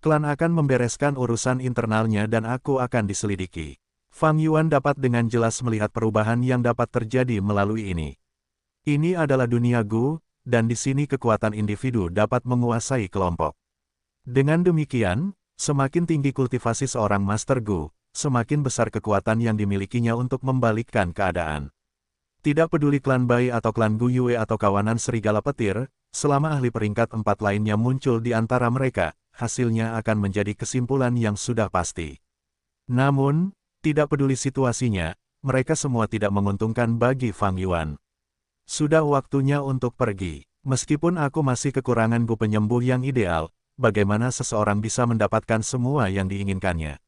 Klan akan membereskan urusan internalnya dan aku akan diselidiki. Fang Yuan dapat dengan jelas melihat perubahan yang dapat terjadi melalui ini. Ini adalah dunia Gu, dan di sini kekuatan individu dapat menguasai kelompok. Dengan demikian, semakin tinggi kultivasi seorang Master Gu, semakin besar kekuatan yang dimilikinya untuk membalikkan keadaan. Tidak peduli klan Bai atau klan Guyue atau kawanan serigala petir, selama ahli peringkat 4 lainnya muncul di antara mereka, hasilnya akan menjadi kesimpulan yang sudah pasti. Namun, tidak peduli situasinya, mereka semua tidak menguntungkan bagi Fang Yuan. Sudah waktunya untuk pergi. Meskipun aku masih kekurangan Gu penyembuh yang ideal, bagaimana seseorang bisa mendapatkan semua yang diinginkannya?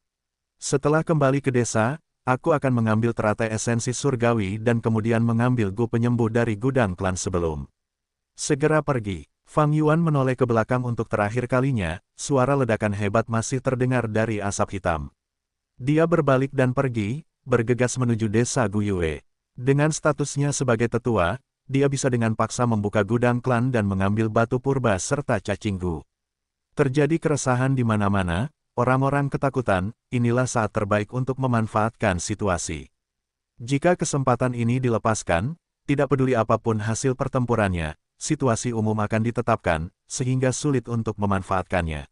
Setelah kembali ke desa, aku akan mengambil teratai esensi surgawi dan kemudian mengambil Gu penyembuh dari gudang klan sebelum. Segera pergi. Fang Yuan menoleh ke belakang untuk terakhir kalinya, suara ledakan hebat masih terdengar dari asap hitam. Dia berbalik dan pergi, bergegas menuju desa Guyue. Dengan statusnya sebagai tetua, dia bisa dengan paksa membuka gudang klan dan mengambil batu purba serta cacing Gu. Terjadi keresahan di mana-mana, orang-orang ketakutan, inilah saat terbaik untuk memanfaatkan situasi. Jika kesempatan ini dilepaskan, tidak peduli apapun hasil pertempurannya, situasi umum akan ditetapkan, sehingga sulit untuk memanfaatkannya.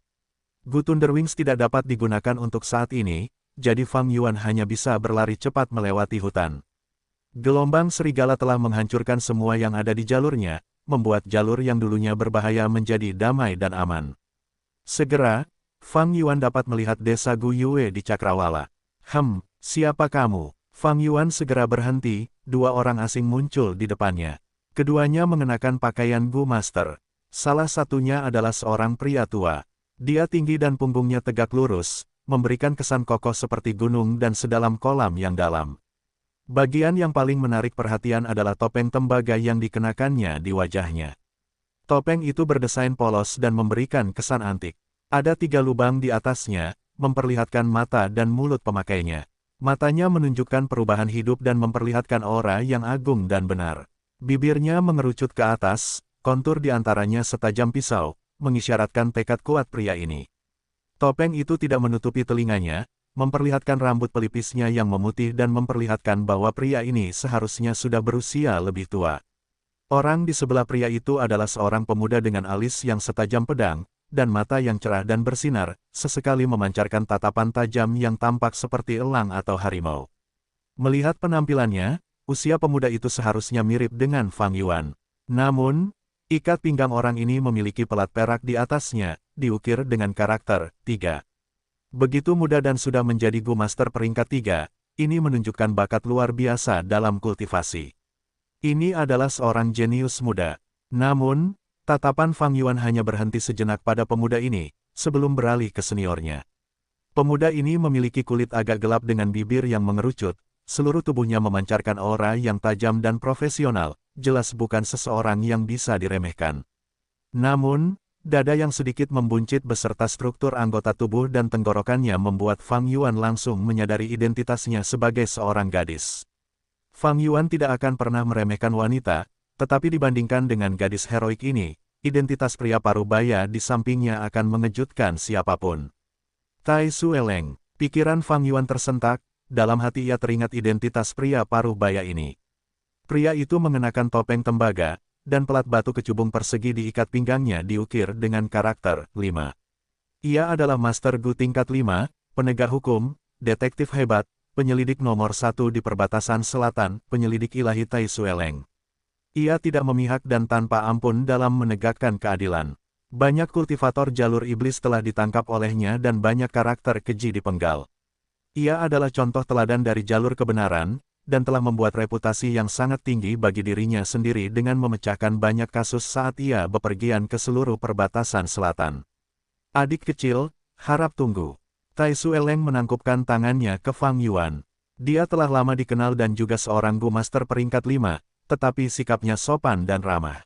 Gu Thunderwings tidak dapat digunakan untuk saat ini, jadi Fang Yuan hanya bisa berlari cepat melewati hutan. Gelombang serigala telah menghancurkan semua yang ada di jalurnya, membuat jalur yang dulunya berbahaya menjadi damai dan aman. Segera, Fang Yuan dapat melihat desa Gu Yue di Cakrawala. Siapa kamu? Fang Yuan segera berhenti, dua orang asing muncul di depannya. Keduanya mengenakan pakaian Gu Master. Salah satunya adalah seorang pria tua. Dia tinggi dan punggungnya tegak lurus, memberikan kesan kokoh seperti gunung dan sedalam kolam yang dalam. Bagian yang paling menarik perhatian adalah topeng tembaga yang dikenakannya di wajahnya. Topeng itu berdesain polos dan memberikan kesan antik. Ada 3 lubang di atasnya, memperlihatkan mata dan mulut pemakainya. Matanya menunjukkan perubahan hidup dan memperlihatkan aura yang agung dan benar. Bibirnya mengerucut ke atas, kontur di antaranya setajam pisau, mengisyaratkan tekad kuat pria ini. Topeng itu tidak menutupi telinganya, memperlihatkan rambut pelipisnya yang memutih dan memperlihatkan bahwa pria ini seharusnya sudah berusia lebih tua. Orang di sebelah pria itu adalah seorang pemuda dengan alis yang setajam pedang, dan mata yang cerah dan bersinar, sesekali memancarkan tatapan tajam yang tampak seperti elang atau harimau. Melihat penampilannya, usia pemuda itu seharusnya mirip dengan Fang Yuan. Namun, ikat pinggang orang ini memiliki pelat perak di atasnya, diukir dengan karakter 3. Begitu muda dan sudah menjadi Gu Master peringkat 3, ini menunjukkan bakat luar biasa dalam kultivasi. Ini adalah seorang jenius muda. Namun, tatapan Fang Yuan hanya berhenti sejenak pada pemuda ini, sebelum beralih ke seniornya. Pemuda ini memiliki kulit agak gelap dengan bibir yang mengerucut, seluruh tubuhnya memancarkan aura yang tajam dan profesional, jelas bukan seseorang yang bisa diremehkan. Namun, dada yang sedikit membuncit beserta struktur anggota tubuh dan tenggorokannya membuat Fang Yuan langsung menyadari identitasnya sebagai seorang gadis. Fang Yuan tidak akan pernah meremehkan wanita, tetapi dibandingkan dengan gadis heroik ini, identitas pria parubaya di sampingnya akan mengejutkan siapapun. Tai Sueleng, pikiran Fang Yuan tersentak, dalam hati ia teringat identitas pria parubaya ini. Pria itu mengenakan topeng tembaga, dan pelat batu kecubung persegi di ikat pinggangnya diukir dengan karakter 5. Ia adalah Master Gu tingkat 5, penegak hukum, detektif hebat, penyelidik nomor 1 di perbatasan selatan, penyelidik ilahi Tai Sueleng. Ia tidak memihak dan tanpa ampun dalam menegakkan keadilan. Banyak kultivator jalur iblis telah ditangkap olehnya dan banyak karakter keji dipenggal. Ia adalah contoh teladan dari jalur kebenaran, dan telah membuat reputasi yang sangat tinggi bagi dirinya sendiri dengan memecahkan banyak kasus saat ia bepergian ke seluruh perbatasan selatan. Adik kecil, harap tunggu. Tai Sueleng menangkupkan tangannya ke Fang Yuan. Dia telah lama dikenal dan juga seorang Gu Master peringkat 5, tetapi sikapnya sopan dan ramah.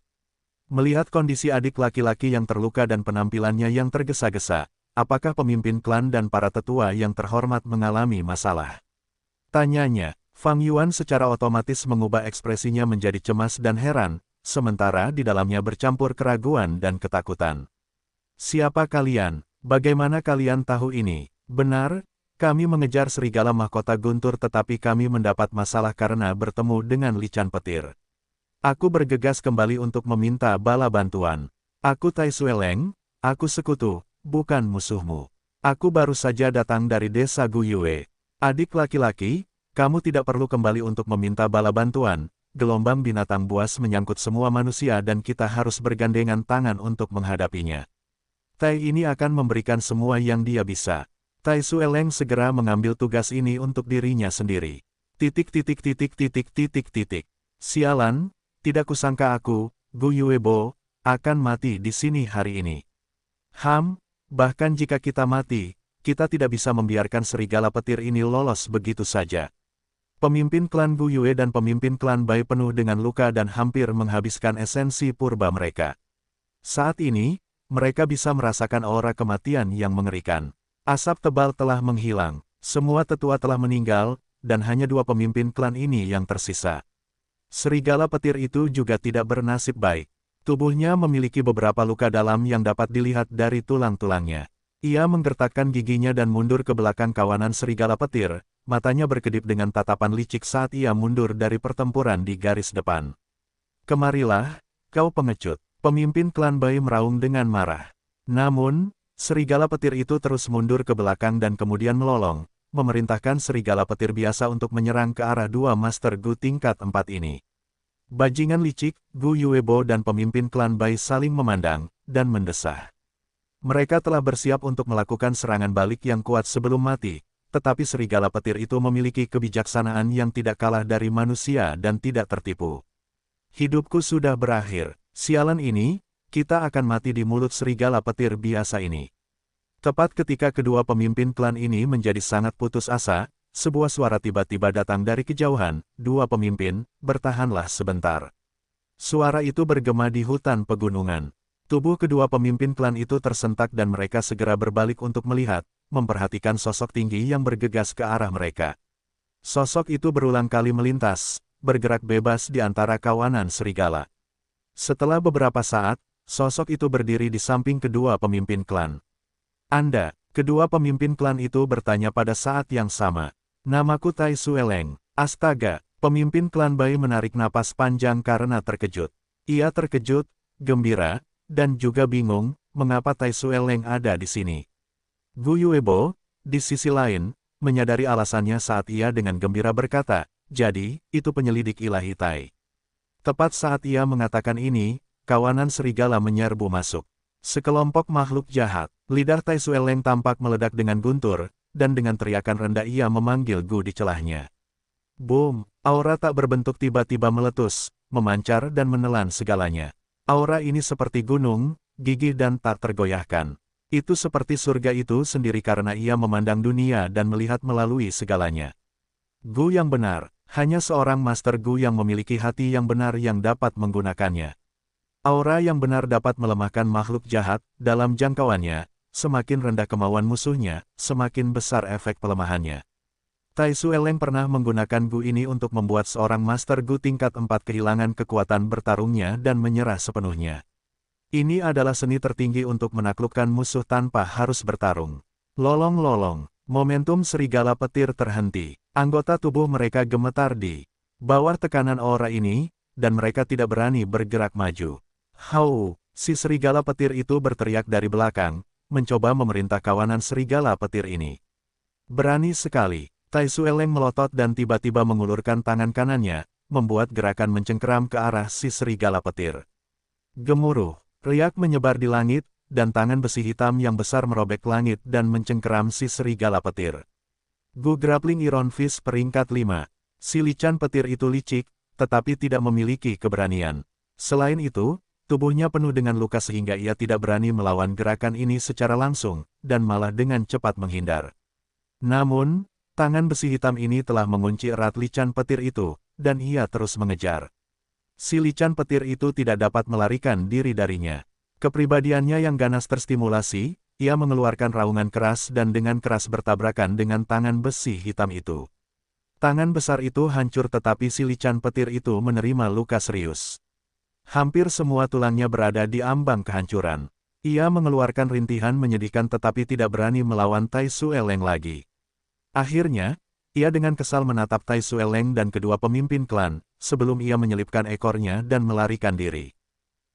Melihat kondisi adik laki-laki yang terluka dan penampilannya yang tergesa-gesa, apakah pemimpin klan dan para tetua yang terhormat mengalami masalah? Tanyanya. Fang Yuan secara otomatis mengubah ekspresinya menjadi cemas dan heran, sementara di dalamnya bercampur keraguan dan ketakutan. Siapa kalian? Bagaimana kalian tahu ini? Benar, kami mengejar serigala mahkota guntur tetapi kami mendapat masalah karena bertemu dengan lican petir. Aku bergegas kembali untuk meminta bala bantuan. Aku Tai Sueleng, aku sekutu, bukan musuhmu. Aku baru saja datang dari desa Gu Yue. Adik laki-laki, kamu tidak perlu kembali untuk meminta bala bantuan, gelombang binatang buas menyangkut semua manusia dan kita harus bergandengan tangan untuk menghadapinya. Tai ini akan memberikan semua yang dia bisa. Tai Sueleng segera mengambil tugas ini untuk dirinya sendiri. Sialan, tidak kusangka aku, Gu Yuebo, akan mati di sini hari ini. Bahkan jika kita mati, kita tidak bisa membiarkan serigala petir ini lolos begitu saja. Pemimpin klan Gu Yue dan pemimpin klan Bai penuh dengan luka dan hampir menghabiskan esensi purba mereka. Saat ini, mereka bisa merasakan aura kematian yang mengerikan. Asap tebal telah menghilang, semua tetua telah meninggal, dan hanya 2 pemimpin klan ini yang tersisa. Serigala petir itu juga tidak bernasib baik. Tubuhnya memiliki beberapa luka dalam yang dapat dilihat dari tulang-tulangnya. Ia menggertakkan giginya dan mundur ke belakang kawanan serigala petir. Matanya berkedip dengan tatapan licik saat ia mundur dari pertempuran di garis depan. Kemarilah, kau pengecut. Pemimpin klan Bai meraung dengan marah. Namun, serigala petir itu terus mundur ke belakang dan kemudian melolong, memerintahkan serigala petir biasa untuk menyerang ke arah dua Master Gu tingkat 4 ini. Bajingan licik, Gu Yuebo dan pemimpin klan Bai saling memandang, dan mendesah. Mereka telah bersiap untuk melakukan serangan balik yang kuat sebelum mati, tetapi serigala petir itu memiliki kebijaksanaan yang tidak kalah dari manusia dan tidak tertipu. Hidupku sudah berakhir, sialan ini, kita akan mati di mulut serigala petir biasa ini. Tepat ketika kedua pemimpin klan ini menjadi sangat putus asa, sebuah suara tiba-tiba datang dari kejauhan, dua pemimpin, bertahanlah sebentar. Suara itu bergema di hutan pegunungan. Tubuh kedua pemimpin klan itu tersentak dan mereka segera berbalik untuk melihat, memperhatikan sosok tinggi yang bergegas ke arah mereka. Sosok itu berulang kali melintas, bergerak bebas di antara kawanan serigala. Setelah beberapa saat, sosok itu berdiri di samping kedua pemimpin klan. Anda, kedua pemimpin klan itu bertanya pada saat yang sama. Namaku Tai Sueleng. Astaga, pemimpin klan Bai menarik napas panjang karena terkejut. Ia terkejut, gembira, dan juga bingung, mengapa Tai Sueleng ada di sini. Gu Yuebo, di sisi lain, menyadari alasannya saat ia dengan gembira berkata, jadi, itu penyelidik ilahi Tai. Tepat saat ia mengatakan ini, kawanan serigala menyerbu masuk. Sekelompok makhluk jahat, lidah Tai Sueleng tampak meledak dengan guntur, dan dengan teriakan rendah ia memanggil Gu di celahnya. Boom, aura tak berbentuk tiba-tiba meletus, memancar dan menelan segalanya. Aura ini seperti gunung, gigih dan tak tergoyahkan. Itu seperti surga itu sendiri karena ia memandang dunia dan melihat melalui segalanya. Gu yang benar, hanya seorang Master Gu yang memiliki hati yang benar yang dapat menggunakannya. Aura yang benar dapat melemahkan makhluk jahat, dalam jangkauannya, semakin rendah kemauan musuhnya, semakin besar efek pelemahannya. Tai Sueleng pernah menggunakan Gu ini untuk membuat seorang Master Gu tingkat 4 kehilangan kekuatan bertarungnya dan menyerah sepenuhnya. Ini adalah seni tertinggi untuk menaklukkan musuh tanpa harus bertarung. Lolong-lolong, momentum serigala petir terhenti. Anggota tubuh mereka gemetar di bawah tekanan aura ini, dan mereka tidak berani bergerak maju. Hau, si serigala petir itu berteriak dari belakang, mencoba memerintah kawanan serigala petir ini. Berani sekali. Tai Sueleng melotot dan tiba-tiba mengulurkan tangan kanannya, membuat gerakan mencengkeram ke arah si serigala petir. Gemuruh, riak menyebar di langit, dan tangan besi hitam yang besar merobek langit dan mencengkeram si serigala petir. Gu Grappling Iron Fist peringkat 5. Si lican petir itu licik, tetapi tidak memiliki keberanian. Selain itu, tubuhnya penuh dengan luka sehingga ia tidak berani melawan gerakan ini secara langsung, dan malah dengan cepat menghindar. Namun, tangan besi hitam ini telah mengunci erat lican petir itu, dan ia terus mengejar. Si lican petir itu tidak dapat melarikan diri darinya. Kepribadiannya yang ganas terstimulasi, ia mengeluarkan raungan keras dan dengan keras bertabrakan dengan tangan besi hitam itu. Tangan besar itu hancur tetapi si lican petir itu menerima luka serius. Hampir semua tulangnya berada di ambang kehancuran. Ia mengeluarkan rintihan menyedihkan tetapi tidak berani melawan Tai Sueleng lagi. Akhirnya, ia dengan kesal menatap Tai Sueleng dan kedua pemimpin klan, sebelum ia menyelipkan ekornya dan melarikan diri.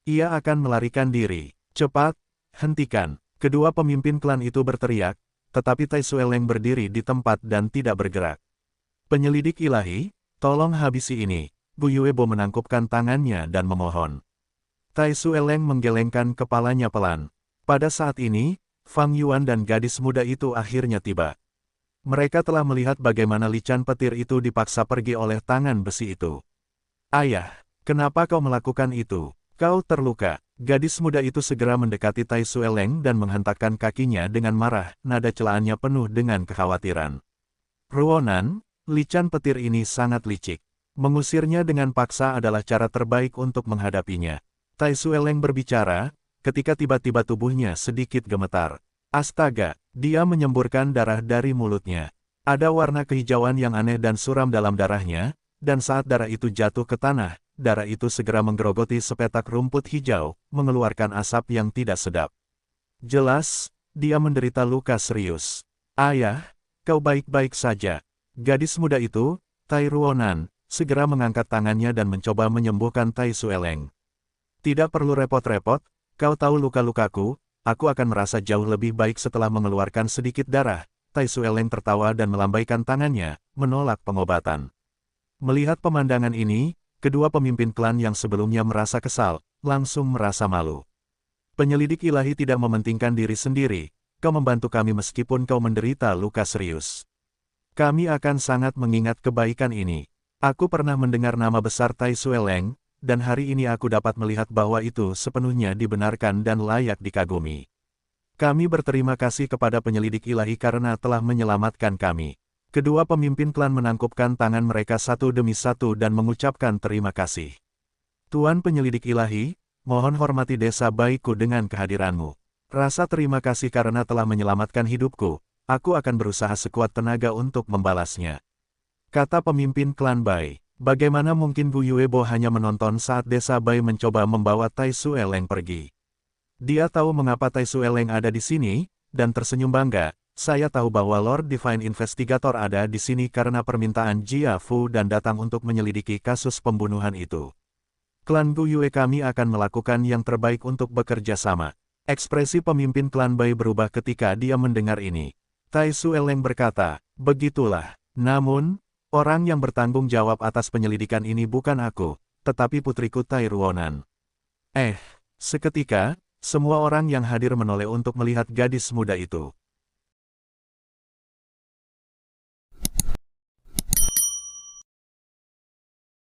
Ia akan melarikan diri. Cepat, hentikan. Kedua pemimpin klan itu berteriak, tetapi Tai Sueleng berdiri di tempat dan tidak bergerak. Penyelidik ilahi, tolong habisi ini. Gu Yuebo menangkupkan tangannya dan memohon. Tai Sueleng menggelengkan kepalanya pelan. Pada saat ini, Fang Yuan dan gadis muda itu akhirnya tiba. Mereka telah melihat bagaimana lican petir itu dipaksa pergi oleh tangan besi itu. Ayah, kenapa kau melakukan itu? Kau terluka. Gadis muda itu segera mendekati Tai Sueleng dan menghentakkan kakinya dengan marah, nada celaannya penuh dengan kekhawatiran. Ruonan, lican petir ini sangat licik. Mengusirnya dengan paksa adalah cara terbaik untuk menghadapinya. Tai Sueleng berbicara, ketika tiba-tiba tubuhnya sedikit gemetar. Astaga, dia menyemburkan darah dari mulutnya. Ada warna kehijauan yang aneh dan suram dalam darahnya, dan saat darah itu jatuh ke tanah, darah itu segera menggerogoti sepetak rumput hijau, mengeluarkan asap yang tidak sedap. Jelas, dia menderita luka serius. Ayah, kau baik-baik saja. Gadis muda itu, Tai Ruonan, segera mengangkat tangannya dan mencoba menyembuhkan Tai Sueleng. Tidak perlu repot-repot, kau tahu luka-lukaku. Aku akan merasa jauh lebih baik setelah mengeluarkan sedikit darah, Tai Sueleng tertawa dan melambaikan tangannya, menolak pengobatan. Melihat pemandangan ini, kedua pemimpin klan yang sebelumnya merasa kesal, langsung merasa malu. Penyelidik ilahi tidak mementingkan diri sendiri, kau membantu kami meskipun kau menderita luka serius. Kami akan sangat mengingat kebaikan ini. Aku pernah mendengar nama besar Tai Sueleng, dan hari ini aku dapat melihat bahwa itu sepenuhnya dibenarkan dan layak dikagumi. Kami berterima kasih kepada penyelidik ilahi karena telah menyelamatkan kami. Kedua pemimpin klan menangkupkan tangan mereka satu demi satu dan mengucapkan terima kasih. Tuan penyelidik ilahi, mohon hormati desa baikku dengan kehadiranmu. Rasa terima kasih karena telah menyelamatkan hidupku, aku akan berusaha sekuat tenaga untuk membalasnya. Kata pemimpin klan Bai, bagaimana mungkin Gu Yuebo hanya menonton saat desa Bai mencoba membawa Tai Sueleng pergi. Dia tahu mengapa Tai Sueleng ada di sini, dan tersenyum bangga. Saya tahu bahwa Lord Divine Investigator ada di sini karena permintaan Jia Fu dan datang untuk menyelidiki kasus pembunuhan itu. Klan Gu Yue kami akan melakukan yang terbaik untuk bekerja sama. Ekspresi pemimpin klan Bai berubah ketika dia mendengar ini. Tai Sueleng berkata, begitulah. Namun, orang yang bertanggung jawab atas penyelidikan ini bukan aku, tetapi putriku Tai Ruonan. Seketika, semua orang yang hadir menoleh untuk melihat gadis muda itu.